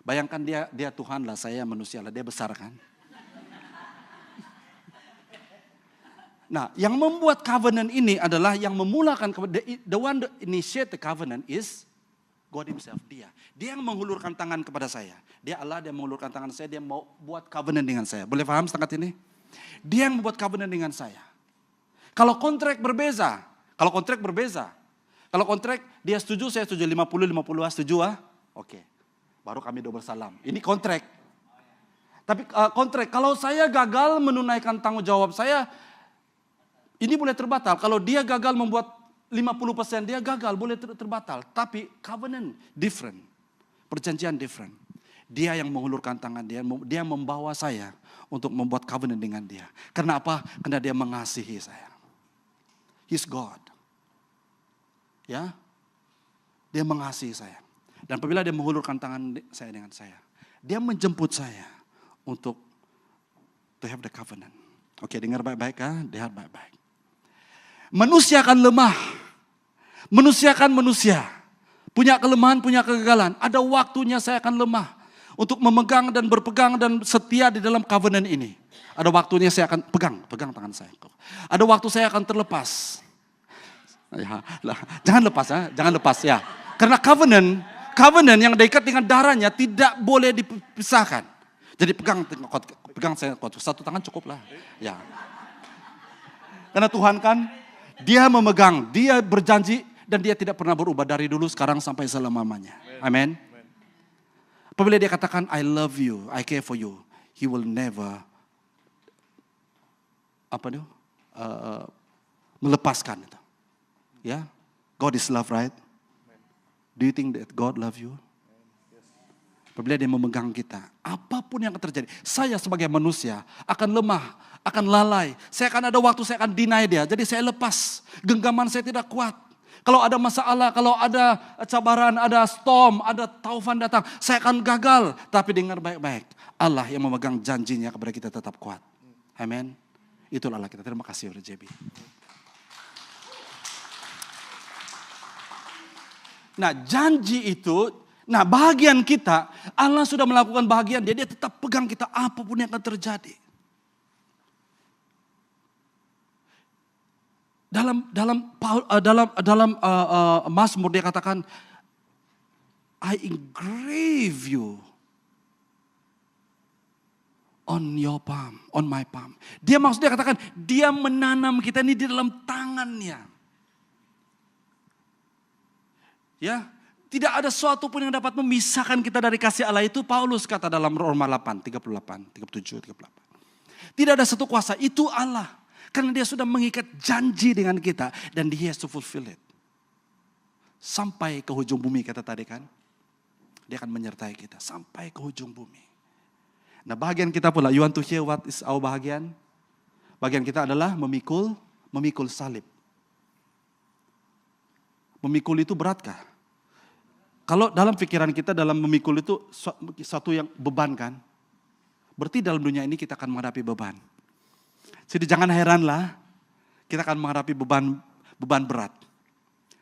[SPEAKER 1] Bayangkan dia Tuhan lah, saya manusia lah, dia besar kan. Nah, yang membuat covenant ini adalah yang memulakan, the one that initiate the covenant is God himself, dia. Dia yang menghulurkan tangan kepada saya. Dia Allah, dia menghulurkan tangan saya, dia mau buat covenant dengan saya. Boleh paham setengah ini? Dia yang membuat covenant dengan saya. Kalau kontrak berbeza. Kalau kontrak dia setuju, saya setuju 50-50, setuju Oke. Baru kami double salam. Ini kontrak. Tapi kontrak, kalau saya gagal menunaikan tanggung jawab saya, ini boleh terbatal. Kalau dia gagal membuat 50% dia gagal, boleh terbatal. Tapi covenant different. Perjanjian different. Dia yang menghulurkan tangan, dia membawa saya untuk membuat covenant dengan dia. Karena apa? Karena dia mengasihi saya. He's God. Ya, dia mengasihi saya. Dan apabila dia menghulurkan tangan saya dengan saya, dia menjemput saya untuk to have the covenant. Oke, dengar baik-baik ya, dengar baik-baik. Manusia akan lemah. Manusia akan manusia. Punya kelemahan, punya kegagalan. Ada waktunya saya akan lemah untuk memegang dan berpegang dan setia di dalam covenant ini. Ada waktunya saya akan pegang tangan saya. Ada waktu saya akan terlepas. Ya, jangan lepas ya. Karena covenant yang diikat dengan darahnya tidak boleh dipisahkan. Jadi pegang saya kuat. Satu tangan cukup lah. Ya. Karena Tuhan kan, dia memegang, dia berjanji dan dia tidak pernah berubah dari dulu, sekarang sampai selama-lamanya. Amin. Apabila dia katakan I love you, I care for you, he will never melepaskan itu. Ya, God is love, right? Do you think that God love you? Apabila dia memegang kita, apapun yang akan terjadi, saya sebagai manusia akan lemah, akan lalai. Saya akan ada waktu, saya akan deny dia. Jadi saya lepas, genggaman saya tidak kuat. Kalau ada masalah, kalau ada cabaran, ada storm, ada taufan datang, saya akan gagal. Tapi dengar baik-baik, Allah yang memegang janjinya kepada kita tetap kuat. Amin. Itulah Allah kita. Terima kasih oleh JB. Nah, janji itu, bahagian kita, Allah sudah melakukan bahagian dia tetap pegang kita apapun yang akan terjadi. Dalam Mazmur dia katakan, I engrave you on your palm, on my palm. Dia maksudnya katakan, dia menanam kita ini di dalam tangannya. Ya, tidak ada sesuatu pun yang dapat memisahkan kita dari kasih Allah itu. Paulus kata dalam Roma 8, 38, 37, 38. Tidak ada satu kuasa, itu Allah. Karena dia sudah mengikat janji dengan kita. Dan dia has to fulfill it. Sampai ke ujung bumi kata tadi kan. Dia akan menyertai kita sampai ke ujung bumi. Nah, bahagian kita pula, you want to hear what is our bahagian? Bahagian kita adalah memikul salib. Memikul itu beratkah? Kalau dalam pikiran kita dalam memikul itu satu yang beban kan. Berarti dalam dunia ini kita akan menghadapi beban. Jadi jangan heranlah kita akan menghadapi beban berat.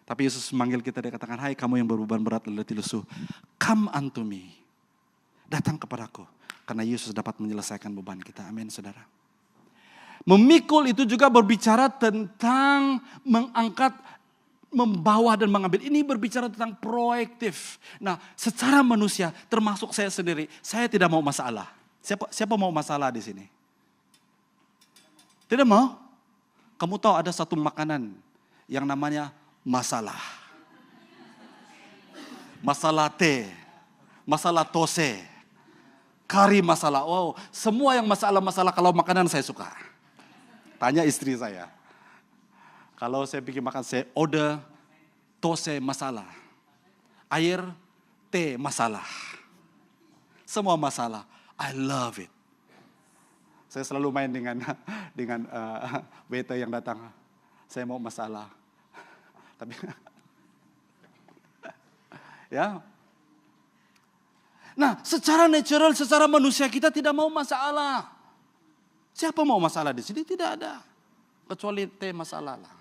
[SPEAKER 1] Tapi Yesus memanggil kita, dia katakan, hai kamu yang berbeban berat dan letih lesu, come unto me. Datang kepadaku. Karena Yesus dapat menyelesaikan beban kita. Amin saudara. Memikul itu juga berbicara tentang mengangkat, membawa dan mengambil. Ini berbicara tentang proaktif. Nah, secara manusia, termasuk saya sendiri, saya tidak mau masalah. Siapa mau masalah di sini? Tidak mau? Kamu tahu ada satu makanan yang namanya masalah. Masalah teh, masalah tose, kari masalah. Wow, semua yang masalah-masalah kalau makanan saya suka. Tanya istri saya. Kalau saya bikin makan, saya order tose masalah. Air, teh masalah. Semua masalah. I love it. Saya selalu main dengan waiter yang datang. Saya mau masalah. Tapi ya. Nah, secara natural, secara manusia kita tidak mau masalah. Siapa mau masalah di sini? Tidak ada. Kecuali masalah lah.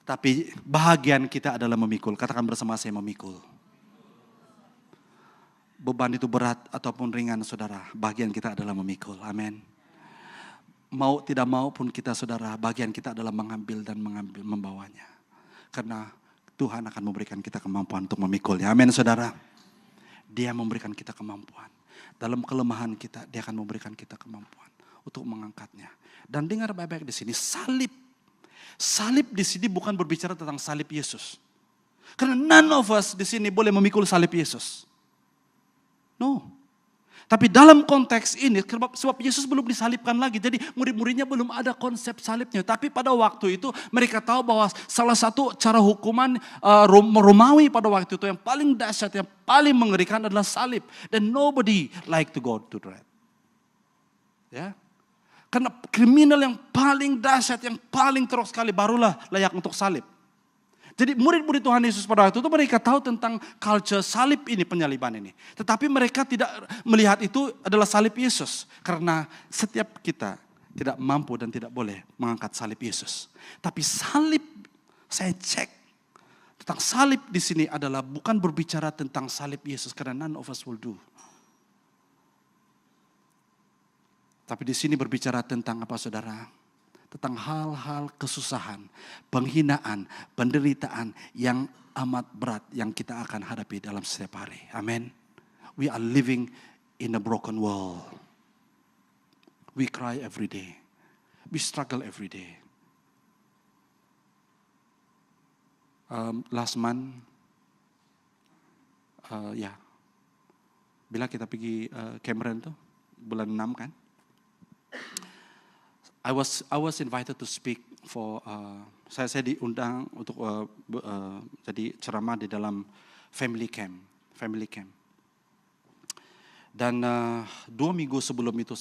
[SPEAKER 1] Tapi bahagian kita adalah memikul. Katakan bersama saya, memikul. Beban itu berat ataupun ringan, saudara. Bagian kita adalah memikul. Amin. Mau tidak mau pun kita, saudara, bagian kita adalah mengambil dan membawanya. Karena Tuhan akan memberikan kita kemampuan untuk memikulnya. Amin, saudara. Dia memberikan kita kemampuan. Dalam kelemahan kita, dia akan memberikan kita kemampuan untuk mengangkatnya. Dan dengar baik-baik di sini, salib. Salib di sini bukan berbicara tentang salib Yesus. Karena none of us di sini boleh memikul salib Yesus. No. Tapi dalam konteks ini, sebab Yesus belum disalibkan lagi. Jadi murid-muridnya belum ada konsep salibnya. Tapi pada waktu itu mereka tahu bahwa salah satu cara hukuman Romawi pada waktu itu yang paling dahsyat, yang paling mengerikan adalah salib. Dan nobody like to go to that. Ya. Karena kriminal yang paling dahsyat, yang paling teruk sekali barulah layak untuk salib. Jadi murid-murid Tuhan Yesus pada waktu itu mereka tahu tentang culture salib ini, penyaliban ini. Tetapi mereka tidak melihat itu adalah salib Yesus. Karena setiap kita tidak mampu dan tidak boleh mengangkat salib Yesus. Tapi salib, saya cek tentang salib di sini adalah bukan berbicara tentang salib Yesus. Karena none of us will do. Tapi di sini berbicara tentang apa, saudara? Tentang hal-hal kesusahan, penghinaan, penderitaan yang amat berat yang kita akan hadapi dalam setiap hari. Amin. We are living in a broken world. We cry every day. We struggle every day. Last month, bila kita pergi Cameron tuh, bulan 6 kan. I was invited to speak for saya diundang untuk jadi ceramah di dalam family camp. Dan 2 minggu sebelum itu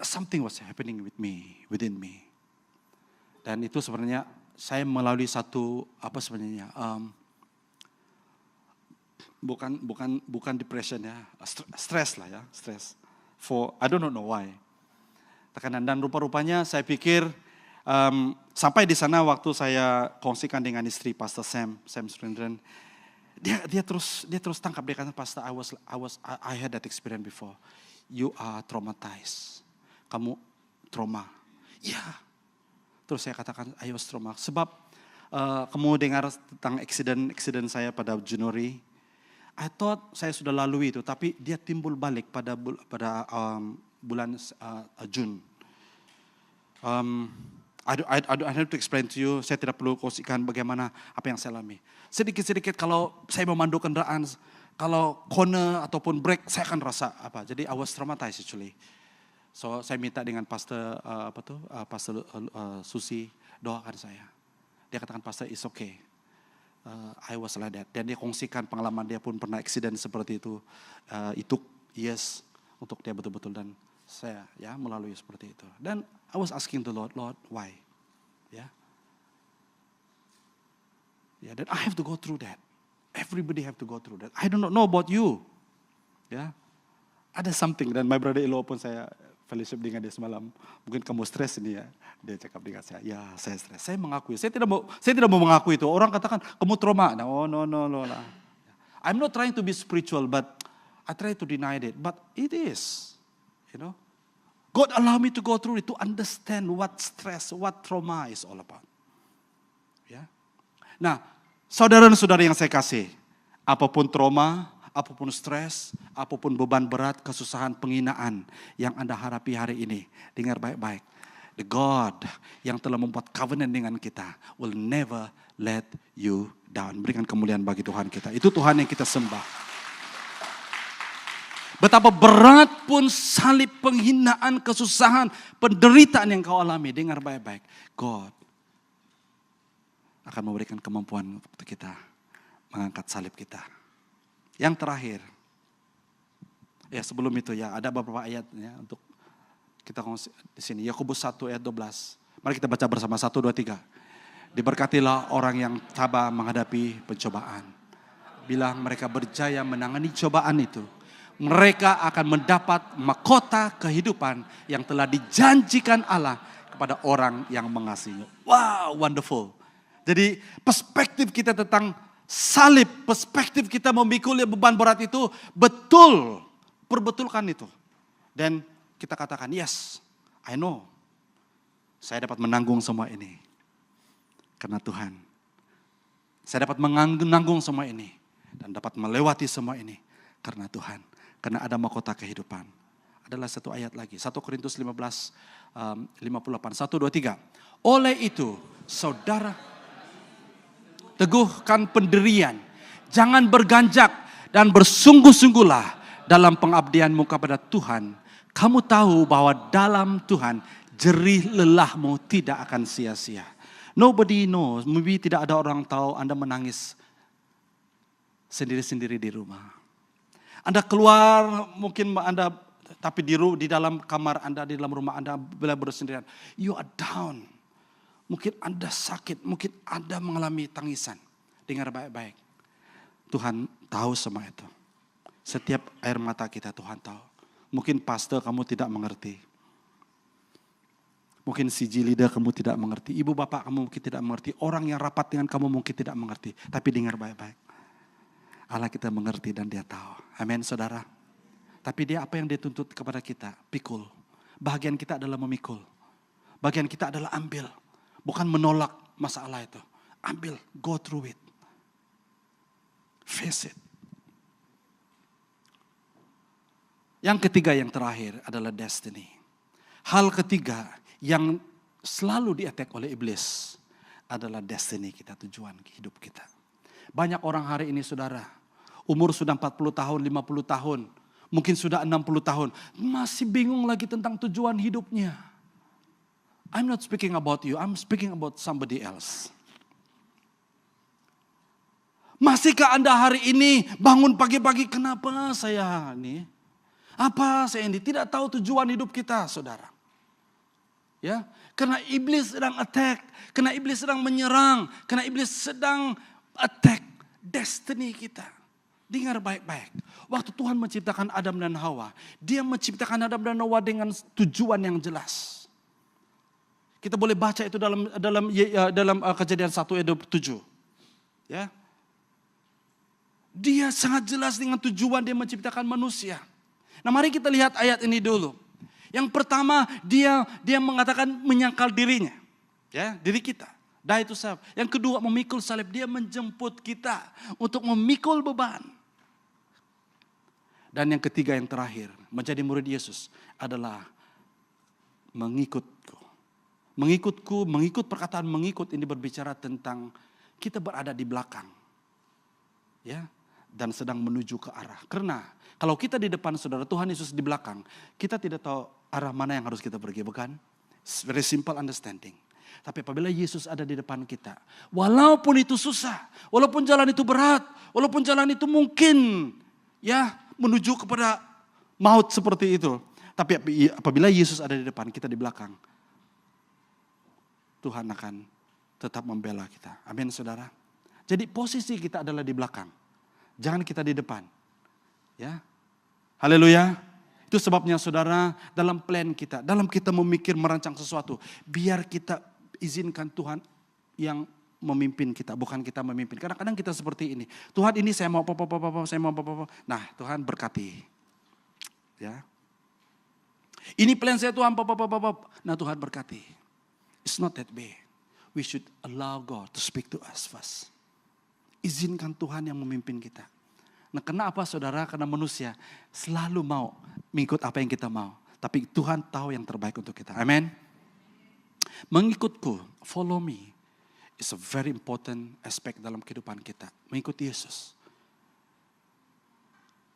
[SPEAKER 1] something was happening within me. Dan itu sebenarnya saya melalui satu bukan depression ya, stress lah ya, stress. I don't know why. Tekanan dan rupa-rupanya saya pikir sampai di sana waktu saya kongsikan dengan istri Pastor Sam Surendran, dia terus tangkap, dia kata, Pastor, I had that experience before. You are traumatized. Kamu trauma. Ya. Terus saya katakan I was trauma. Sebab kamu dengar tentang accident saya pada Januari. I thought saya sudah lalui itu, tapi dia timbul balik pada bulan Jun. I don't have to explain to you. Saya tidak perlu kongsikan bagaimana apa yang saya alami. Sedikit-sedikit kalau saya memandu kendaraan, kalau corner ataupun brake, saya akan rasa apa. Jadi I was traumatized actually. So saya minta dengan Pastor Pastor Susi doakan saya. Dia katakan, Pastor, it's okay. I was like that. Dan dia kongsikan pengalaman dia pun pernah accident seperti itu. Itu yes untuk dia betul-betul, dan saya ya melalui seperti itu. Dan I was asking the Lord, why? Ya. Ya, dan I have to go through that. Everybody have to go through that. I don't know about you. Ya. Ada something, dan my brother-in-law pun saya fellowship dengan dia semalam. Mungkin kamu stres ini ya. Dia cakap dengan saya, ya saya stres. Saya mengakui, saya tidak mau mengakui itu. Orang katakan kamu trauma. No. I'm not trying to be spiritual, but I try to deny it. But it is, you know. God allow me to go through it to understand what stress, what trauma is all about. Ya. Nah, saudara-saudara yang saya kasih, apapun trauma, apapun stres, apapun beban berat, kesusahan, penghinaan yang Anda hadapi hari ini, dengar baik-baik. The God yang telah membuat covenant dengan kita will never let you down. Berikan kemuliaan bagi Tuhan kita. Itu Tuhan yang kita sembah. Betapa berat pun salib, penghinaan, kesusahan, penderitaan yang kau alami, dengar baik-baik. God akan memberikan kemampuan untuk kita mengangkat salib kita. Yang terakhir, ya sebelum itu ya ada beberapa ayat ya untuk kita di sini. Yakobus 1 ayat 12. Mari kita baca bersama 1, 2, 3. Diberkatilah orang yang tabah menghadapi pencobaan. Bila mereka berjaya menangani cobaan itu, mereka akan mendapat mahkota kehidupan yang telah dijanjikan Allah kepada orang yang mengasihinya. Wow, wonderful. Jadi perspektif kita tentang salib, perspektif kita memikul beban berat itu betul, perbetulkan itu. Dan kita katakan, yes, I know. Saya dapat menanggung semua ini. Karena Tuhan. Saya dapat menanggung semua ini. Dan dapat melewati semua ini. Karena Tuhan. Karena ada mahkota kehidupan. Adalah satu ayat lagi. 1 Korintus 15, 58. 1, 2, 3. Oleh itu, saudara, teguhkan pendirian. Jangan berganjak dan bersungguh-sungguhlah dalam pengabdianmu kepada Tuhan. Kamu tahu bahwa dalam Tuhan jerih lelahmu tidak akan sia-sia. Nobody knows. Maybe tidak ada orang tahu Anda menangis sendiri-sendiri di rumah. Anda keluar, mungkin Anda, tapi di dalam kamar Anda, di dalam rumah Anda, bila bersendirian. You are down. Mungkin Anda sakit, mungkin Anda mengalami tangisan. Dengar baik-baik. Tuhan tahu semua itu. Setiap air mata kita Tuhan tahu. Mungkin pastor kamu tidak mengerti. Mungkin si leader kamu tidak mengerti. Ibu bapak kamu mungkin tidak mengerti. Orang yang rapat dengan kamu mungkin tidak mengerti. Tapi dengar baik-baik. Allah kita mengerti dan dia tahu. Amin saudara. Tapi dia apa yang dia tuntut kepada kita? Pikul. Bagian kita adalah memikul. Bagian kita adalah ambil. Bukan menolak masalah itu. Ambil. Go through it. Face it. Yang ketiga yang terakhir adalah destiny. Hal ketiga yang selalu di-attack oleh iblis adalah destiny kita, tujuan hidup kita. Banyak orang hari ini saudara, umur sudah 40 tahun, 50 tahun, mungkin sudah 60 tahun, masih bingung lagi tentang tujuan hidupnya. I'm not speaking about you, I'm speaking about somebody else. Masihkah Anda hari ini bangun pagi-pagi, kenapa saya ini? Apa saya ini? Tidak tahu tujuan hidup kita, saudara. Ya, karena iblis sedang attack, karena iblis sedang menyerang, karena iblis sedang attack destiny kita. Dengar baik-baik. Waktu Tuhan menciptakan Adam dan Hawa, dia menciptakan Adam dan Hawa dengan tujuan yang jelas. Kita boleh baca itu dalam Kejadian 1 ayat 27. Ya. Dia sangat jelas dengan tujuan dia menciptakan manusia. Nah, mari kita lihat ayat ini dulu. Yang pertama, dia mengatakan menyangkal dirinya. Ya, diri kita. Die to self. Yang kedua, memikul salib. Dia menjemput kita untuk memikul beban. Dan yang ketiga, yang terakhir, menjadi murid Yesus adalah mengikutku. Mengikut perkataan mengikut ini berbicara tentang kita berada di belakang. Ya, dan sedang menuju ke arah. Karena kalau kita di depan saudara, Tuhan Yesus di belakang, kita tidak tahu arah mana yang harus kita pergi, bukan? It's very simple understanding. Tapi apabila Yesus ada di depan kita, walaupun itu susah, walaupun jalan itu berat, walaupun jalan itu mungkin ya menuju kepada maut seperti itu. Tapi apabila Yesus ada di depan, kita di belakang, Tuhan akan tetap membela kita. Amin saudara. Jadi posisi kita adalah di belakang. Jangan kita di depan. Ya. Haleluya. Itu sebabnya saudara, dalam plan kita, dalam kita memikir merancang sesuatu, biar kita izinkan Tuhan yang memimpin kita, bukan kita memimpin. Kadang-kadang kita seperti ini. Tuhan ini saya mau apa, saya mau apa. Nah, Tuhan berkati. Ya. Ini plan saya Tuhan apa. Nah, Tuhan berkati. It's not that way. We should allow God to speak to us first. Izinkan Tuhan yang memimpin kita. Nah, kenapa saudara? Karena manusia selalu mau mengikut apa yang kita mau. Tapi Tuhan tahu yang terbaik untuk kita. Amin. Mengikutku, follow me, is a very important aspect dalam kehidupan kita. Mengikuti Yesus.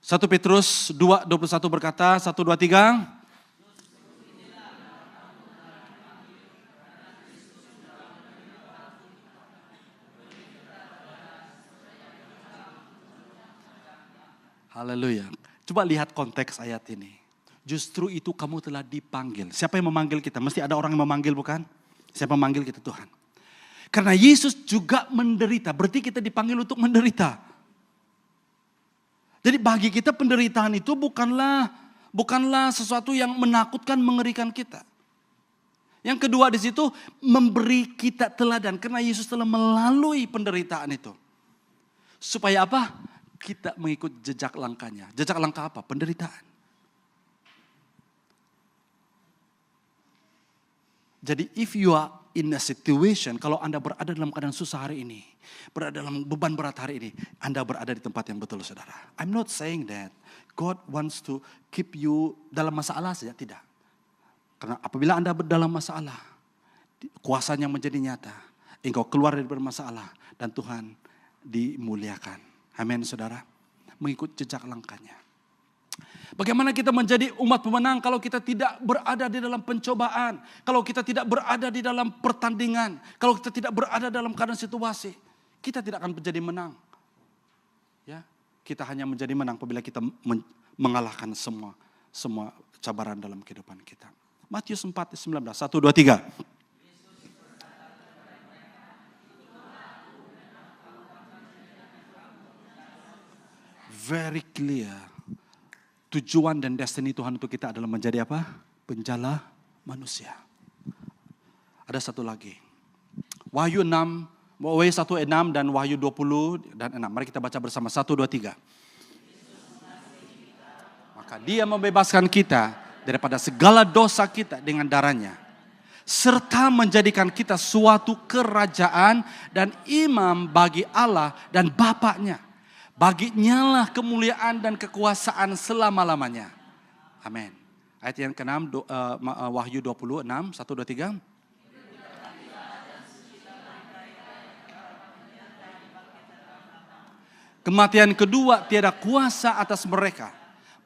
[SPEAKER 1] 1 Petrus 2:21 berkata, 1, 2, 3. Haleluya. Coba lihat konteks ayat ini. Justru itu kamu telah dipanggil. Siapa yang memanggil kita? Mesti ada orang yang memanggil, bukan? Siapa yang memanggil kita? Tuhan. Karena Yesus juga menderita, berarti kita dipanggil untuk menderita. Jadi bagi kita penderitaan itu bukanlah sesuatu yang menakutkan, mengerikan kita. Yang kedua di situ memberi kita teladan karena Yesus telah melalui penderitaan itu. Supaya apa? Kita mengikut jejak langkahnya. Jejak langkah apa? Penderitaan. Jadi if you are in a situation, kalau Anda berada dalam keadaan susah hari ini, berada dalam beban berat hari ini, Anda berada di tempat yang betul, saudara. I'm not saying that God wants to keep you dalam masalah saja, tidak. Karena apabila Anda dalam masalah, kuasanya menjadi nyata, engkau keluar dari bermasalah, dan Tuhan dimuliakan. Amin, saudara. Mengikut jejak langkahnya. Bagaimana kita menjadi umat pemenang kalau kita tidak berada di dalam pencobaan, kalau kita tidak berada di dalam pertandingan, kalau kita tidak berada dalam keadaan situasi, kita tidak akan menjadi menang. Ya, kita hanya menjadi menang apabila kita mengalahkan semua cabaran dalam kehidupan kita. Matius 4:19, 1, 2, 3. Very clear. Tujuan dan destiny Tuhan untuk kita adalah menjadi apa? Penjala manusia. Ada satu lagi. Wahyu 1:6 dan Wahyu 20 dan 6. Mari kita baca bersama 1, 2, 3. Maka Dia membebaskan kita daripada segala dosa kita dengan darahnya. Serta menjadikan kita suatu kerajaan dan imam bagi Allah dan Bapaknya. Baginya lah kemuliaan dan kekuasaan selama-lamanya. Amin. Ayat yang ke-6, Wahyu 26, 1, 2, 3. Kematian kedua tiada kuasa atas mereka.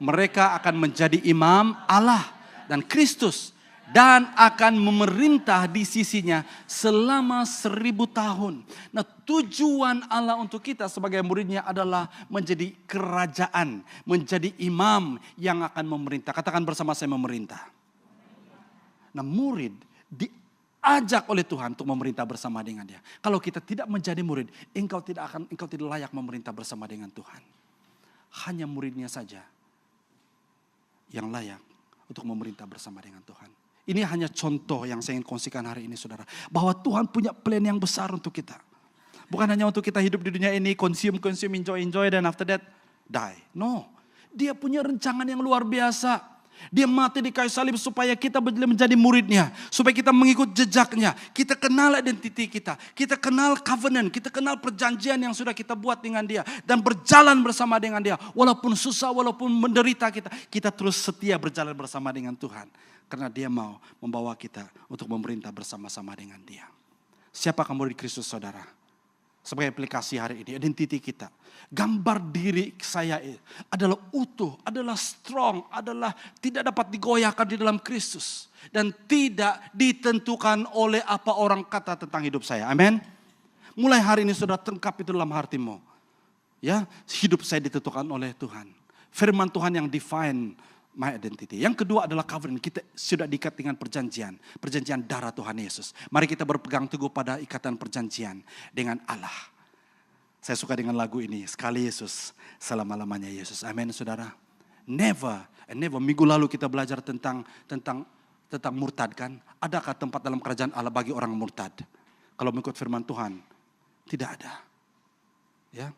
[SPEAKER 1] Mereka akan menjadi imam Allah dan Kristus. Dan akan memerintah di sisinya selama 1000 tahun. Nah, tujuan Allah untuk kita sebagai muridnya adalah menjadi kerajaan. Menjadi imam yang akan memerintah. Katakan bersama saya, memerintah. Nah, murid diajak oleh Tuhan untuk memerintah bersama dengan Dia. Kalau kita tidak menjadi murid, engkau tidak layak memerintah bersama dengan Tuhan. Hanya muridnya saja yang layak untuk memerintah bersama dengan Tuhan. Ini hanya contoh yang saya ingin kongsikan hari ini, saudara. Bahwa Tuhan punya plan yang besar untuk kita. Bukan hanya untuk kita hidup di dunia ini, consume, enjoy, dan after that, die. No, Dia punya rencangan yang luar biasa. Dia mati di kayu salib supaya kita menjadi muridnya. Supaya kita mengikut jejaknya. Kita kenal identiti kita. Kita kenal covenant. Kita kenal perjanjian yang sudah kita buat dengan Dia. Dan berjalan bersama dengan Dia. Walaupun susah, walaupun menderita kita terus setia berjalan bersama dengan Tuhan. Karena Dia mau membawa kita untuk memerintah bersama-sama dengan Dia. Siapakah murid Kristus, saudara? Sebagai aplikasi hari ini, identiti kita. Gambar diri saya adalah utuh, adalah strong, adalah tidak dapat digoyahkan di dalam Kristus. Dan tidak ditentukan oleh apa orang kata tentang hidup saya. Amin. Mulai hari ini sudah tengkap itu dalam hatimu. Ya, hidup saya ditentukan oleh Tuhan. Firman Tuhan yang define my identity. Yang kedua adalah covenant. Kita sudah diikat dengan perjanjian. Perjanjian darah Tuhan Yesus. Mari kita berpegang teguh pada ikatan perjanjian dengan Allah. Saya suka dengan lagu ini. Sekali Yesus, selama-lamanya Yesus. Amin, saudara. Never. Minggu lalu kita belajar tentang murtad kan. Adakah tempat dalam kerajaan Allah bagi orang murtad? Kalau mengikut firman Tuhan, tidak ada. Ya.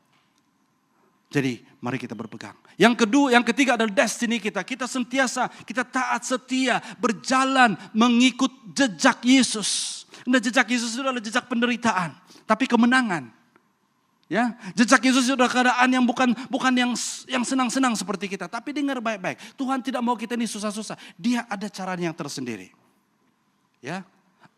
[SPEAKER 1] Jadi mari kita berpegang. Yang ketiga adalah destiny kita. Kita sentiasa, kita taat setia, berjalan mengikut jejak Yesus. Nah, jejak Yesus itu adalah jejak penderitaan, tapi kemenangan. Ya, jejak Yesus itu adalah keadaan yang bukan yang senang-senang seperti kita, tapi dengar baik-baik. Tuhan tidak mau kita ini susah-susah. Dia ada caranya yang tersendiri. Ya.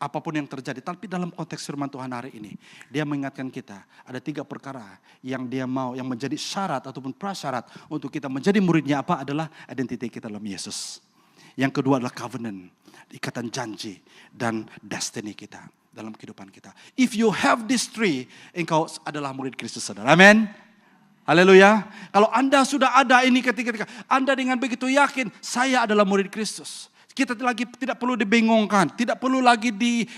[SPEAKER 1] Apapun yang terjadi, tapi dalam konteks firman Tuhan hari ini, Dia mengingatkan kita, ada 3 perkara yang Dia mau, yang menjadi syarat ataupun prasyarat untuk kita menjadi muridnya apa adalah identiti kita dalam Yesus. Yang kedua adalah covenant, ikatan janji, dan destiny kita dalam kehidupan kita. If you have these 3, engkau adalah murid Kristus, saudara. Amin. Haleluya. Kalau Anda sudah ada ini ketika Anda dengan begitu yakin, saya adalah murid Kristus. Kita lagi tidak perlu dibingungkan, tidak perlu lagi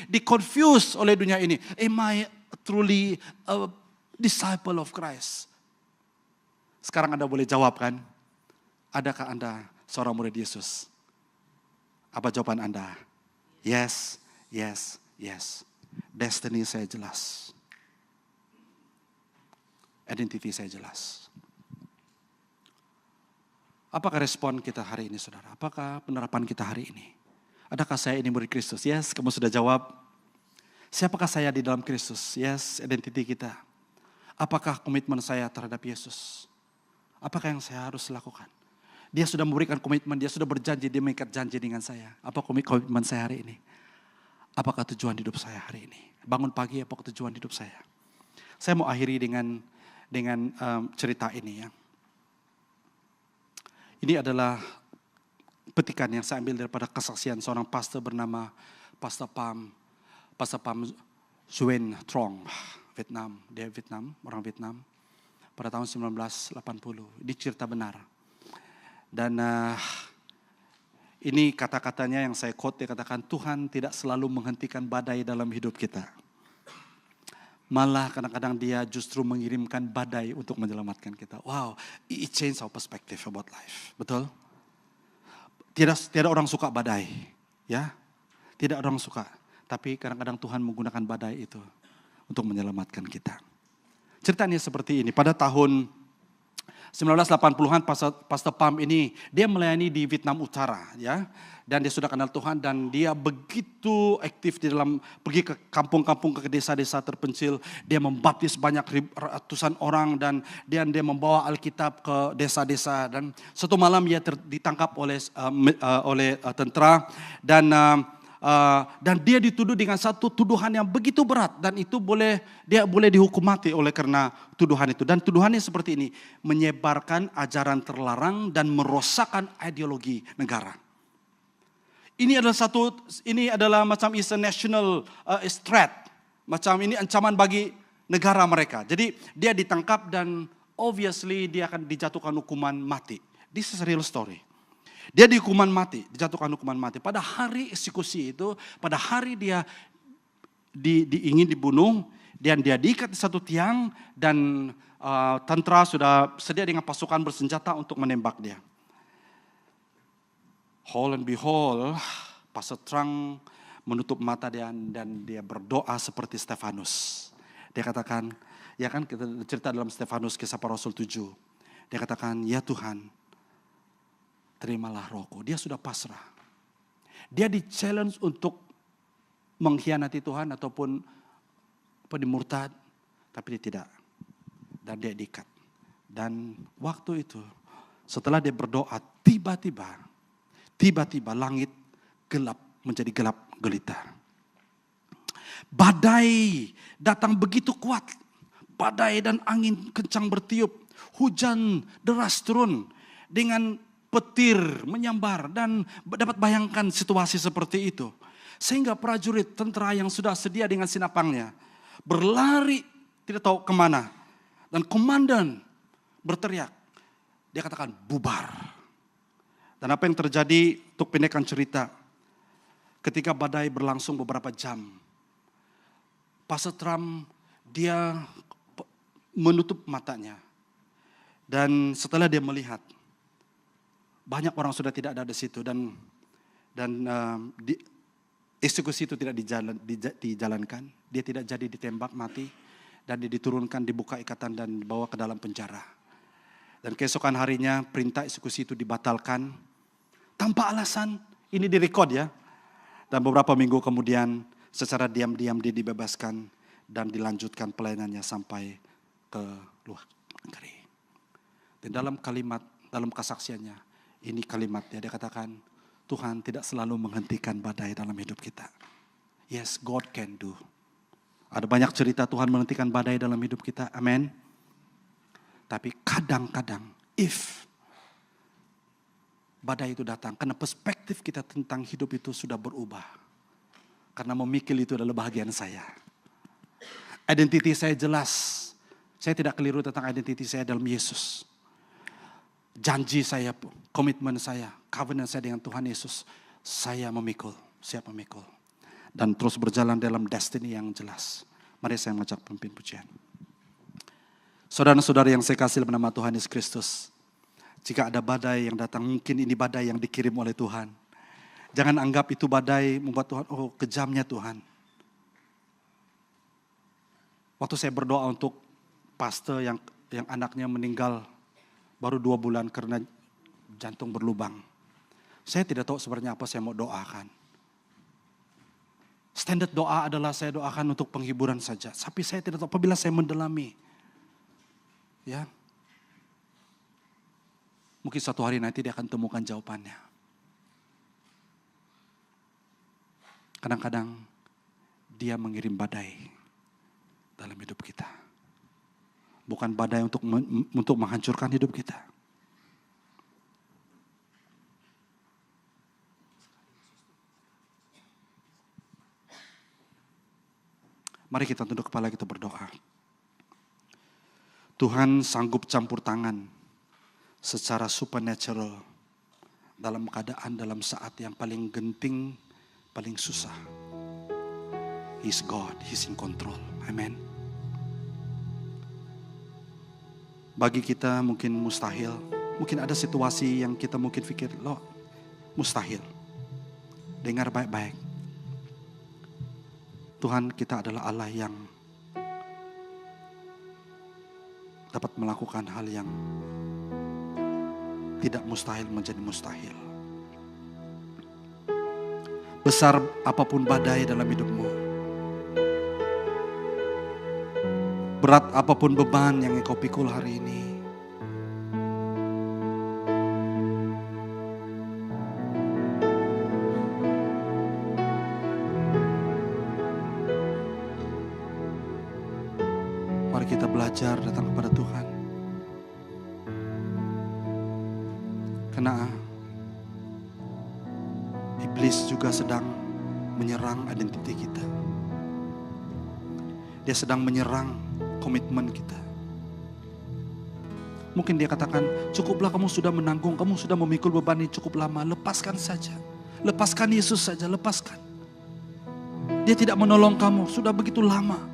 [SPEAKER 1] di-confuse oleh dunia ini. Am I truly a disciple of Christ? Sekarang Anda boleh jawab kan? Adakah Anda seorang murid Yesus? Apa jawaban Anda? Yes, yes, yes. Destiny saya jelas. Identity saya jelas. Apakah respon kita hari ini, saudara? Apakah penerapan kita hari ini? Adakah saya ini murid Kristus? Yes, kamu sudah jawab. Siapakah saya di dalam Kristus? Yes, identity kita. Apakah komitmen saya terhadap Yesus? Apakah yang saya harus lakukan? Dia sudah memberikan komitmen, dia sudah berjanji, dia mengikat janji dengan saya. Apa komitmen saya hari ini? Apakah tujuan hidup saya hari ini? Bangun pagi, apakah tujuan hidup saya? Saya mau akhiri dengan cerita ini ya. Ini adalah petikan yang saya ambil daripada kesaksian seorang pastor bernama Pastor Pham Nguyen Trong, Vietnam. Dia orang Vietnam. Pada tahun 1980. Ini cerita benar. Dan ini kata-katanya yang saya quote, dia katakan, Tuhan tidak selalu menghentikan badai dalam hidup kita. Malah kadang-kadang dia justru mengirimkan badai untuk menyelamatkan kita. Wow, it changed our perspective about life. Betul? Tidak orang suka badai. Ya, tidak orang suka. Tapi kadang-kadang Tuhan menggunakan badai itu untuk menyelamatkan kita. Ceritanya seperti ini. Pada tahun 1980-an Pastor Pham ini dia melayani di Vietnam Utara ya. Dan dia sudah kenal Tuhan dan dia begitu aktif di dalam pergi ke kampung-kampung, ke desa-desa terpencil. Dia membaptis banyak ratusan orang dan dia membawa Alkitab ke desa-desa. Dan suatu malam dia ditangkap oleh tentara dan dia dituduh dengan satu tuduhan yang begitu berat dan itu dia boleh dihukum mati oleh karena tuduhan itu. Dan tuduhannya seperti ini, menyebarkan ajaran terlarang dan merosakkan ideologi negara. Ini adalah macam is a national threat, macam ini ancaman bagi negara mereka. Jadi dia ditangkap dan obviously dia akan dijatuhkan hukuman mati. This is a real story. Dia dijatuhkan hukuman mati. Pada hari eksekusi itu, pada hari dia ingin dibunuh, dan dia diikat di satu tiang, dan tentara sudah sedia dengan pasukan bersenjata untuk menembak dia. Whole and behold, Pastor Trong menutup mata dia dan dia berdoa seperti Stefanus. Dia katakan, ya kan kita cerita dalam Stefanus Kisah Para Rasul 7. Dia katakan, ya Tuhan, terimalah rohku. Dia sudah pasrah. Dia di-challenge untuk mengkhianati Tuhan ataupun murtad, tapi dia tidak. Dan dia diikat. Dan waktu itu, setelah dia berdoa, tiba-tiba langit gelap menjadi gelap gelita. Badai datang begitu kuat. Badai dan angin kencang bertiup. Hujan deras turun dengan petir menyambar dan dapat bayangkan situasi seperti itu. Sehingga prajurit tentara yang sudah sedia dengan sinapangnya berlari tidak tahu kemana. Dan komandan berteriak. Dia katakan bubar. Dan apa yang terjadi untuk pendekkan cerita. Ketika badai berlangsung beberapa jam. Pastor Pham dia menutup matanya. Dan setelah dia melihat. Banyak orang sudah tidak ada di situ dan eksekusi itu tidak dijalankan. Dia tidak jadi ditembak mati dan dia diturunkan, dibuka ikatan dan dibawa ke dalam penjara. Dan keesokan harinya perintah eksekusi itu dibatalkan tanpa alasan. Ini direkod ya. Dan beberapa minggu kemudian secara diam-diam dia dibebaskan dan dilanjutkan pelayanannya sampai ke luar negeri. Dan dalam kesaksiannya, ini kalimatnya, dia katakan, Tuhan tidak selalu menghentikan badai dalam hidup kita. Yes, God can do. Ada banyak cerita Tuhan menghentikan badai dalam hidup kita, amin. Tapi kadang-kadang, if badai itu datang, karena perspektif kita tentang hidup itu sudah berubah. Karena memikir itu adalah bahagian saya. Identiti saya jelas. Saya tidak keliru tentang identiti saya dalam Yesus. Janji saya, komitmen saya, covenant saya dengan Tuhan Yesus saya memikul, siap memikul. Dan terus berjalan dalam destiny yang jelas. Mari saya mengajak pemimpin pujian. Saudara-saudara yang saya kasih dalam nama Tuhan Yesus Kristus. Jika ada badai yang datang, mungkin ini badai yang dikirim oleh Tuhan. Jangan anggap itu badai membuat Tuhan, oh kejamnya Tuhan. Waktu saya berdoa untuk pastor yang anaknya meninggal baru 2 bulan karena jantung berlubang. Saya tidak tahu sebenarnya apa saya mau doakan. Standar doa adalah saya doakan untuk penghiburan saja. Tapi saya tidak tahu apabila saya mendalami. Ya. Mungkin suatu hari nanti dia akan temukan jawabannya. Kadang-kadang dia mengirim badai dalam hidup kita. Bukan badai untuk menghancurkan hidup kita. Mari kita tunduk kepala, kita berdoa. Tuhan sanggup campur tangan secara supernatural dalam keadaan, dalam saat yang paling genting, paling susah. He's God, He's in control. Amen. Bagi kita mungkin mustahil, mungkin ada situasi yang kita mungkin pikir, loh mustahil. Dengar baik-baik. Tuhan kita adalah Allah yang dapat melakukan hal yang tidak mustahil menjadi mustahil. Besar apapun badai dalam hidupmu, berat apapun beban yang engkau pikul hari ini, mari kita belajar datang kepada Tuhan. Karena iblis juga sedang menyerang identitas kita. Dia sedang menyerang komitmen kita. Mungkin dia katakan, cukuplah kamu sudah menanggung, kamu sudah memikul beban ini cukup lama, lepaskan saja. Lepaskan Yesus saja, lepaskan. Dia tidak menolong kamu, sudah begitu lama.